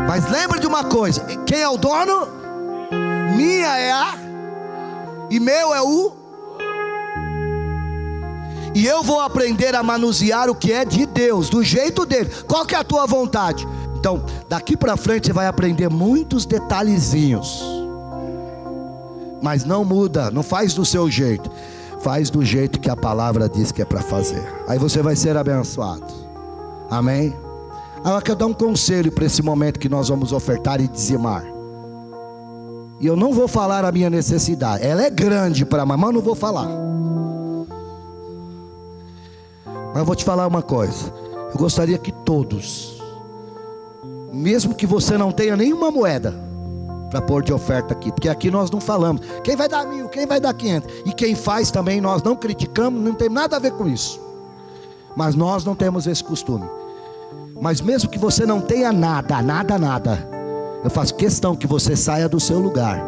Mas lembra de uma coisa: quem é o dono? Minha é a, e meu é o. E eu vou aprender a manusear o que é de Deus, do jeito dele. Qual que é a tua vontade? Então, daqui para frente você vai aprender muitos detalhezinhos. Mas não muda, não faz do seu jeito. Faz do jeito que a palavra diz que é para fazer. Aí você vai ser abençoado. Amém? Agora eu quero dar um conselho para esse momento que nós vamos ofertar e dizimar. E eu não vou falar a minha necessidade. Ela é grande para mim, mas eu não vou falar. Mas eu vou te falar uma coisa. Eu gostaria que todos, mesmo que você não tenha nenhuma moeda para pôr de oferta aqui, porque aqui nós não falamos quem vai dar 1.000, quem vai dar 500, e quem faz também nós não criticamos, não tem nada a ver com isso, mas nós não temos esse costume. Mas mesmo que você não tenha nada, eu faço questão que você saia do seu lugar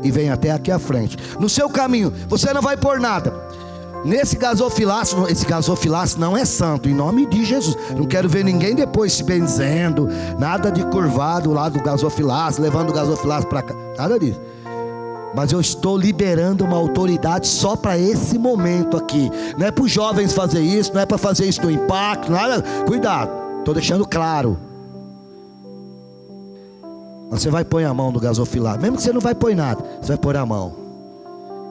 e venha até aqui à frente. No seu caminho, você não vai pôr nada. Nesse gasofilaço, esse gasofilaço não é santo, em nome de Jesus. Não quero ver ninguém depois se benzendo, nada de curvado lá do gasofilaço, levando o gasofilaço para cá, nada disso. Mas eu estou liberando uma autoridade só para esse momento aqui. Não é para os jovens fazer isso, não é para fazer isso no impacto, nada. Cuidado, estou deixando claro. Você vai pôr a mão no gasofilaço, mesmo que você não vai pôr nada, você vai pôr a mão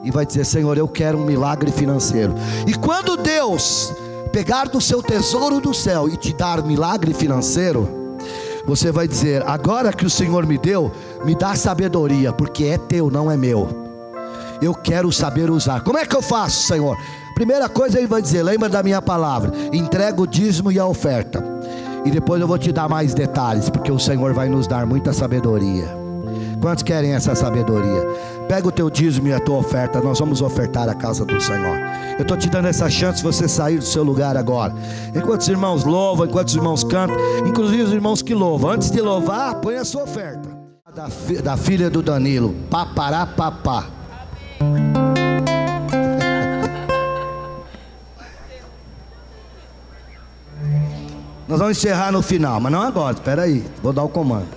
e vai dizer: Senhor, eu quero um milagre financeiro. E quando Deus pegar do seu tesouro do céu e te dar milagre financeiro, você vai dizer: agora que o Senhor me deu, me dá sabedoria, porque é teu, não é meu. Eu quero saber usar. Como é que eu faço, Senhor? Primeira coisa ele vai dizer: lembra da minha palavra, entrega o dízimo e a oferta. E depois eu vou te dar mais detalhes, porque o Senhor vai nos dar muita sabedoria. Quantos querem essa sabedoria? Pega o teu dízimo e a tua oferta. Nós vamos ofertar a casa do Senhor. Eu estou te dando essa chance de você sair do seu lugar agora. Enquanto os irmãos louvam, enquanto os irmãos cantam, inclusive os irmãos que louvam, antes de louvar, põe a sua oferta. Da filha do Danilo, papará papá. Nós vamos encerrar no final, mas não agora, espera aí, vou dar o comando.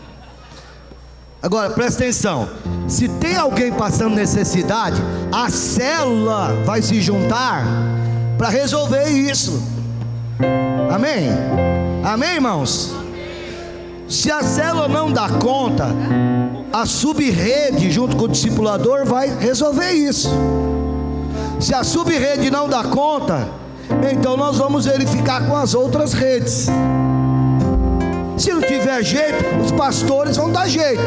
Agora presta atenção, se tem alguém passando necessidade, a célula vai se juntar para resolver isso. Amém? Amém, irmãos? Se a célula não dá conta, a subrede junto com o discipulador vai resolver isso. Se a subrede não dá conta, então nós vamos verificar com as outras redes. Se não tiver jeito, os pastores vão dar jeito.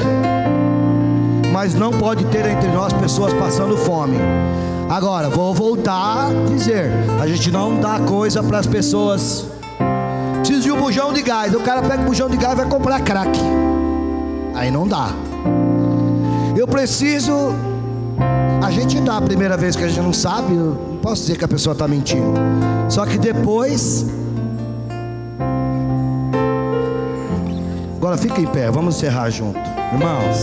Mas não pode ter entre nós pessoas passando fome. Agora, vou voltar a dizer: a gente não dá coisa para as pessoas. Preciso de um bujão de gás. O cara pega um bujão de gás e vai comprar crack. Aí não dá. Eu preciso. A gente dá a primeira vez que a gente não sabe. Eu não posso dizer que a pessoa está mentindo. Só que depois. Agora fica em pé, vamos encerrar junto. Irmãos,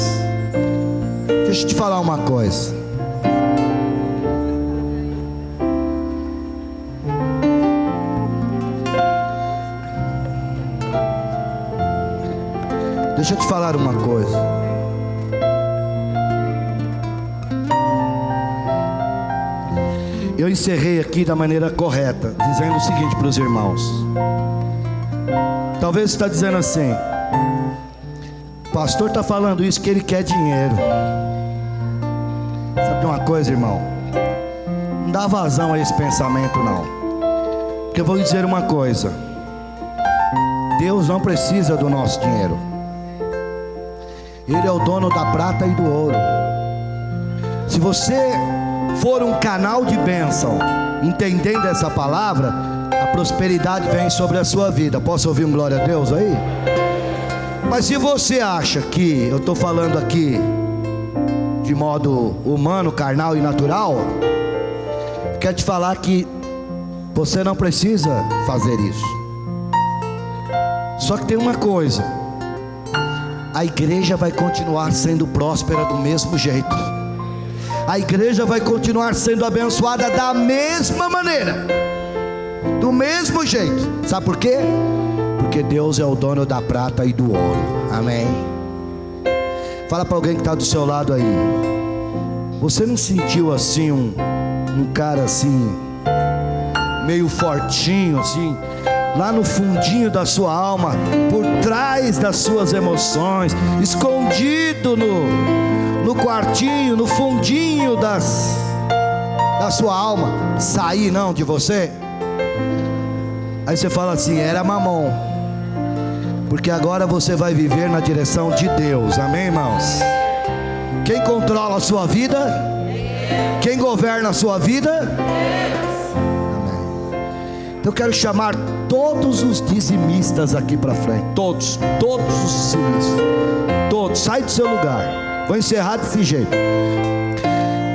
deixa eu te falar uma coisa. Deixa eu te falar uma coisa. Eu encerrei aqui da maneira correta, dizendo o seguinte para os irmãos. Talvez você está dizendo assim: o pastor está falando isso que ele quer dinheiro. Sabe de uma coisa, irmão? Não dá vazão a esse pensamento não. Porque eu vou lhe dizer uma coisa: Deus não precisa do nosso dinheiro. Ele é o dono da prata e do ouro. Se você for um canal de bênção, entendendo essa palavra, a prosperidade vem sobre a sua vida. Posso ouvir um glória a Deus aí? Mas se você acha que eu estou falando aqui de modo humano, carnal e natural, quero te falar que você não precisa fazer isso. Só que tem uma coisa: a igreja vai continuar sendo próspera do mesmo jeito. A igreja vai continuar sendo abençoada da mesma maneira, do mesmo jeito. Sabe por quê? Porque Deus é o dono da prata e do ouro. Amém? Fala para alguém que está do seu lado aí: você não sentiu assim um cara assim meio fortinho assim, lá no fundinho da sua alma, por trás das suas emoções, escondido no quartinho, no fundinho da sua alma, sair não de você. Aí você fala assim: era mamon, porque agora você vai viver na direção de Deus. Amém, irmãos? Quem controla a sua vida? Quem governa a sua vida? Amém. Então eu quero chamar todos os dizimistas aqui para frente. Todos os dizimistas. Todos, sai do seu lugar. Vou encerrar desse jeito.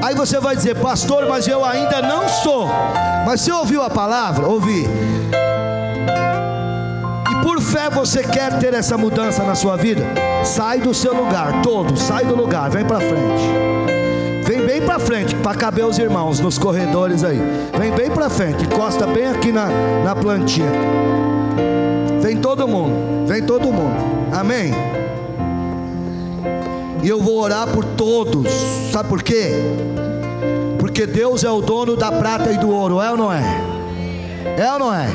Aí você vai dizer: pastor, mas eu ainda não sou. Mas você ouviu a palavra? Ouvi. E por fé você quer ter essa mudança na sua vida? Sai do seu lugar. Todos, sai do lugar, vem para frente. Vem bem para frente, para caber os irmãos nos corredores aí. Vem bem para frente, encosta bem aqui na plantinha. Vem todo mundo, vem todo mundo. Amém? E eu vou orar por todos. Sabe por quê? Porque Deus é o dono da prata e do ouro. É ou não é? É ou não é?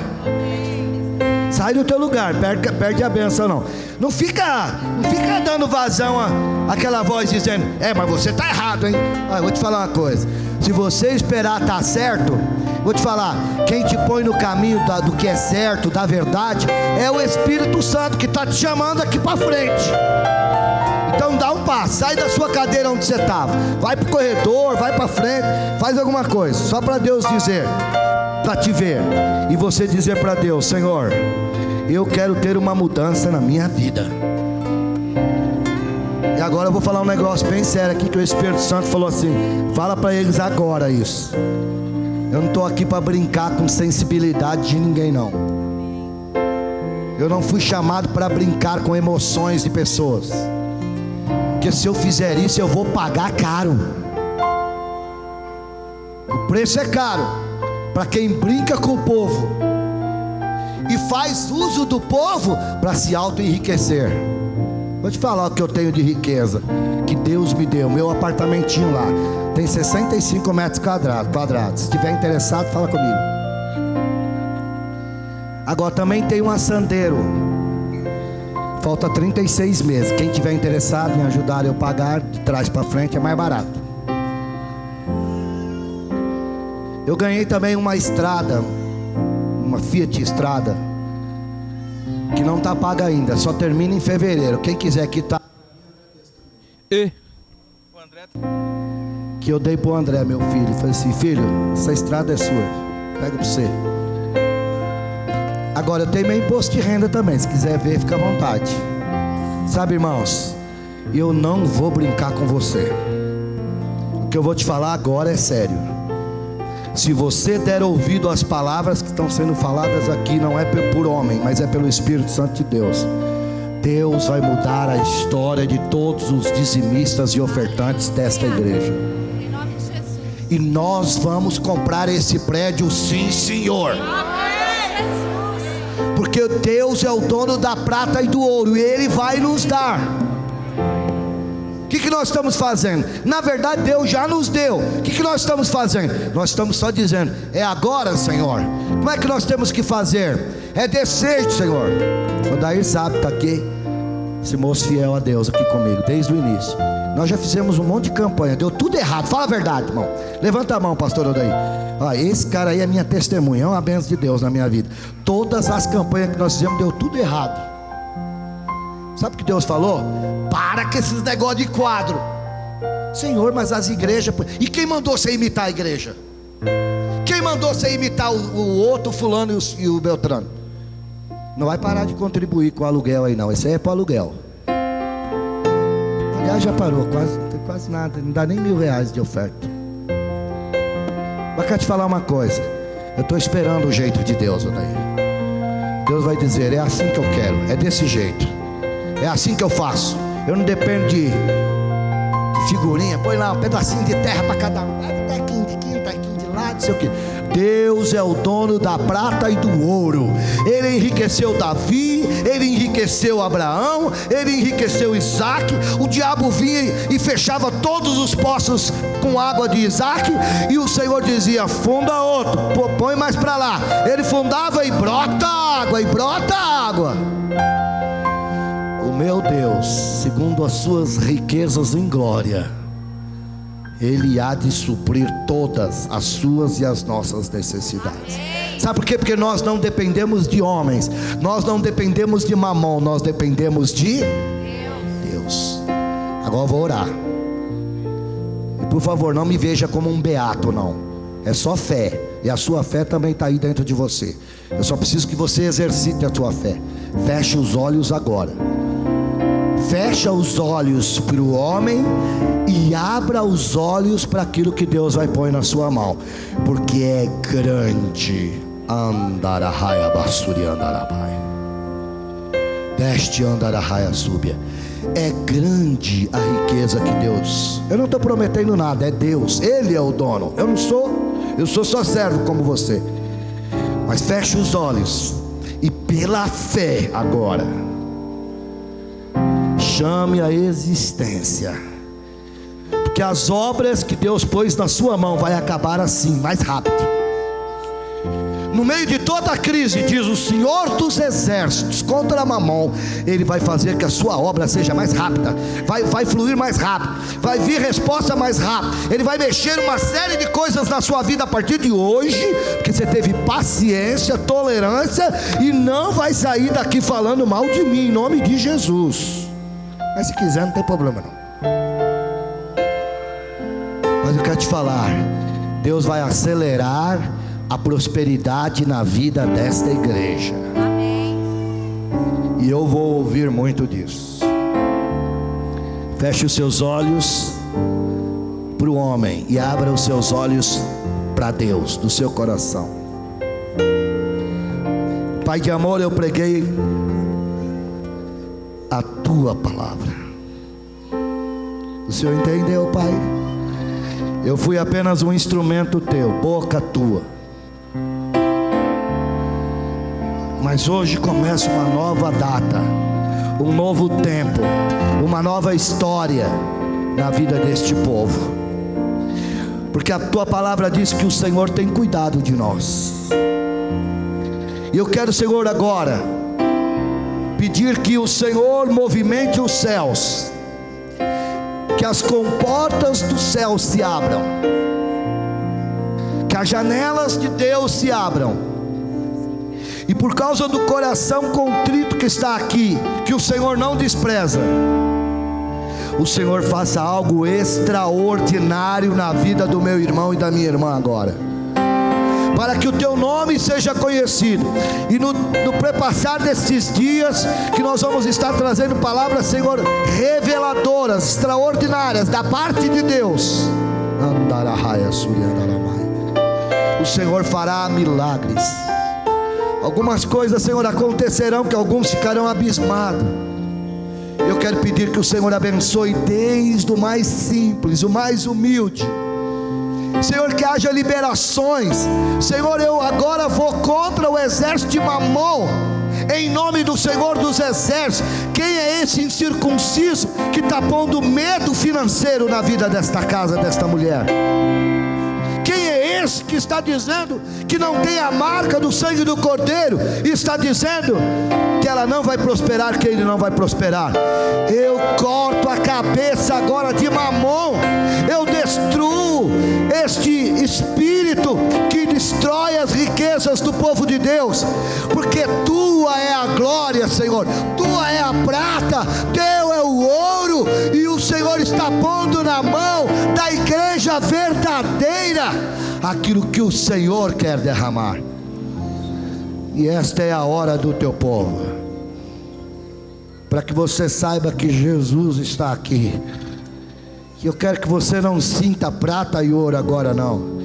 Sai do teu lugar, perde a benção não. Não fica dando vazão àquela voz dizendo: mas você está errado, hein? Eu vou te falar uma coisa: se você esperar estar certo, vou te falar, quem te põe no caminho do que é certo, da verdade, é o Espírito Santo que está te chamando aqui para frente. Então dá um passo, sai da sua cadeira onde você estava, vai para o corredor, vai para frente, faz alguma coisa, só para Deus dizer, para te ver, e você dizer para Deus: Senhor, eu quero ter uma mudança na minha vida. E agora eu vou falar um negócio bem sério aqui, que o Espírito Santo falou assim: fala para eles agora isso. Eu não estou aqui para brincar com sensibilidade de ninguém não. Eu não fui chamado para brincar com emoções de pessoas, porque se eu fizer isso eu vou pagar caro. O preço é caro para quem brinca com o povo e faz uso do povo para se auto-enriquecer. Vou te falar o que eu tenho de riqueza que Deus me deu. Meu apartamentinho lá tem 65 metros quadrados. Se estiver interessado, fala comigo. Agora também tem um assandeiro, falta 36 meses. Quem tiver interessado em ajudar eu pagar, de trás para frente é mais barato. Eu ganhei também uma estrada, uma Fiat Estrada, que não está paga ainda, só termina em fevereiro. Quem quiser quitar, o André, que eu dei para o André, meu filho. Falei assim: filho, essa estrada é sua, pega para você. Agora eu tenho meu imposto de renda também, se quiser ver, fica à vontade. Sabe, irmãos, eu não vou brincar com você. O que eu vou te falar agora é sério. Se você der ouvido às palavras que estão sendo faladas aqui, não é por homem, mas é pelo Espírito Santo de Deus, Deus vai mudar a história de todos os dizimistas e ofertantes desta igreja. Em nome de Jesus. E nós vamos comprar esse prédio, sim, Senhor. Porque Deus é o dono da prata e do ouro, e Ele vai nos dar. O que nós estamos fazendo? Na verdade Deus já nos deu. O que nós estamos fazendo? Nós estamos só dizendo: é agora, Senhor. Como é que nós temos que fazer? É desse, Senhor. O Dair sabe, está aqui, esse moço fiel a Deus aqui comigo desde o início. Nós já fizemos um monte de campanha, deu tudo errado. Fala a verdade, irmão. Levanta a mão, pastor Odair. Esse cara aí é minha testemunha, é uma bênção de Deus na minha vida. Todas as campanhas que nós fizemos deu tudo errado. Sabe o que Deus falou? Para com esses negócios de quadro. Senhor, mas as igrejas... E quem mandou você imitar a igreja? Quem mandou você imitar o outro fulano e o Beltrano? Não vai parar de contribuir com o aluguel aí não. Esse aí é para o aluguel. Aliás, já parou, quase nada. Não dá nem R$1.000 de oferta. Mas quero te falar uma coisa. Eu estou esperando o jeito de Deus, Odair. Deus vai dizer: é assim que eu quero, é desse jeito, é assim que eu faço. Eu não dependo de figurinha, põe lá um pedacinho de terra para cada um, um tequinho de aqui, um tequinho de lá, não sei o que. Deus é o dono da prata e do ouro. Ele enriqueceu Davi, ele enriqueceu Abraão, ele enriqueceu Isaac. O diabo vinha e fechava todos os poços com água de Isaac, e o Senhor dizia: funda outro, põe mais para lá. Ele fundava e brota água, e brota água. O meu Deus, segundo as suas riquezas em glória, Ele há de suprir todas as suas e as nossas necessidades. Sabe por quê? Porque nós não dependemos de homens, nós não dependemos de mamão, nós dependemos de Deus. Agora eu vou orar. E por favor, não me veja como um beato, não. É só fé, e a sua fé também está aí dentro de você. Eu só preciso que você exercite a sua fé. Feche os olhos agora. Fecha os olhos para o homem e abra os olhos para aquilo que Deus vai pôr na sua mão, porque é grande. Andarahaya basuri andarabai. Deste andarahaya súbia. É grande a riqueza que Deus. Eu não estou prometendo nada, é Deus, Ele é o dono. Eu não sou, eu sou só servo como você. Mas feche os olhos e pela fé agora chame a existência, porque as obras que Deus pôs na sua mão vai acabar assim, mais rápido. No meio de toda a crise, diz o Senhor dos exércitos contra Mamon, Ele vai fazer que a sua obra seja mais rápida, vai fluir mais rápido, vai vir resposta mais rápido. Ele vai mexer uma série de coisas na sua vida a partir de hoje, porque você teve paciência, tolerância, e não vai sair daqui falando mal de mim, em nome de Jesus. Mas se quiser, não tem problema não. Mas eu quero te falar, Deus vai acelerar a prosperidade na vida desta igreja. Amém. E eu vou ouvir muito disso. Feche os seus olhos para o homem e abra os seus olhos para Deus, do seu coração. Pai de amor, eu preguei a tua palavra. O Senhor entendeu, Pai? Eu fui apenas um instrumento teu, boca tua. Mas hoje começa uma nova data, um novo tempo, uma nova história na vida deste povo, porque a tua palavra diz que o Senhor tem cuidado de nós. E eu quero, Senhor, agora pedir que o Senhor movimente os céus, que as comportas do céu se abram, que as janelas de Deus se abram. E por causa do coração contrito que está aqui, que o Senhor não despreza, o Senhor faça algo extraordinário na vida do meu irmão e da minha irmã agora, para que o teu nome seja conhecido. E no prepassar destes dias, que nós vamos estar trazendo palavras, Senhor, reveladoras, extraordinárias, da parte de Deus. O Senhor fará milagres. Algumas coisas, Senhor, acontecerão que alguns ficarão abismados. Eu quero pedir que o Senhor abençoe desde o mais simples, o mais humilde. Senhor, que haja liberações. Senhor, eu agora vou contra o exército de Mamon, em nome do Senhor dos exércitos. Quem é esse incircunciso que está pondo medo financeiro na vida desta casa, desta mulher? Quem é esse que está dizendo que não tem a marca do sangue do Cordeiro, e está dizendo que ela não vai prosperar, que ele não vai prosperar? Eu corto a cabeça agora de Mamon, eu destruo este espírito que destrói as riquezas do povo de Deus, porque tua é a glória, Senhor, tua é a prata, teu é o ouro, e o Senhor está pondo na mão da igreja verdadeira aquilo que o Senhor quer derramar. E esta é a hora do teu povo, para que você saiba que Jesus está aqui. Eu quero que você não sinta prata e ouro agora, não.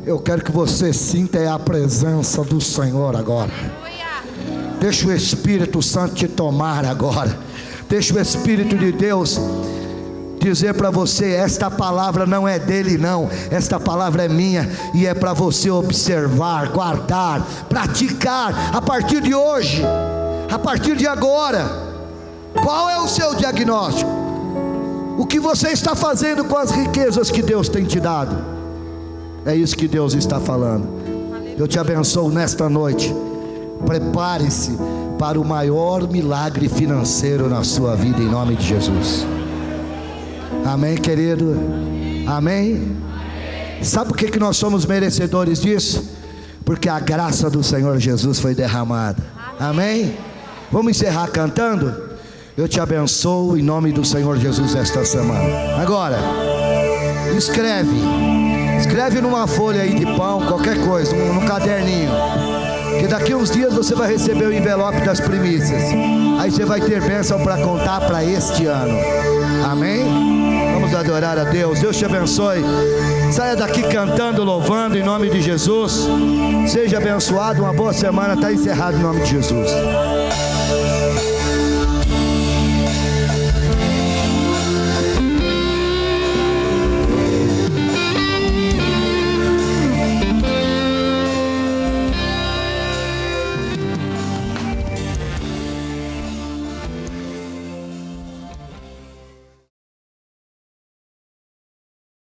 Eu quero que você sinta a presença do Senhor agora. Deixa o Espírito Santo te tomar agora. Deixa o Espírito de Deus dizer para você, esta palavra não é dele não, esta palavra é minha, e é para você observar, guardar, praticar, a partir de hoje, a partir de agora. Qual é o seu diagnóstico? O que você está fazendo com as riquezas que Deus tem te dado? É isso que Deus está falando. Eu te abençoo nesta noite. Prepare-se para o maior milagre financeiro na sua vida, em nome de Jesus. Amém, querido? Amém? Sabe por que nós somos merecedores disso? Porque a graça do Senhor Jesus foi derramada. Amém? Vamos encerrar cantando? Eu te abençoo em nome do Senhor Jesus esta semana. Agora, escreve numa folha aí de pão, qualquer coisa, num caderninho, que daqui uns dias você vai receber o envelope das primícias. Aí você vai ter bênção para contar para este ano. Amém? Vamos adorar a Deus. Deus te abençoe. Saia daqui cantando, louvando em nome de Jesus. Seja abençoado. Uma boa semana. Está encerrado em nome de Jesus.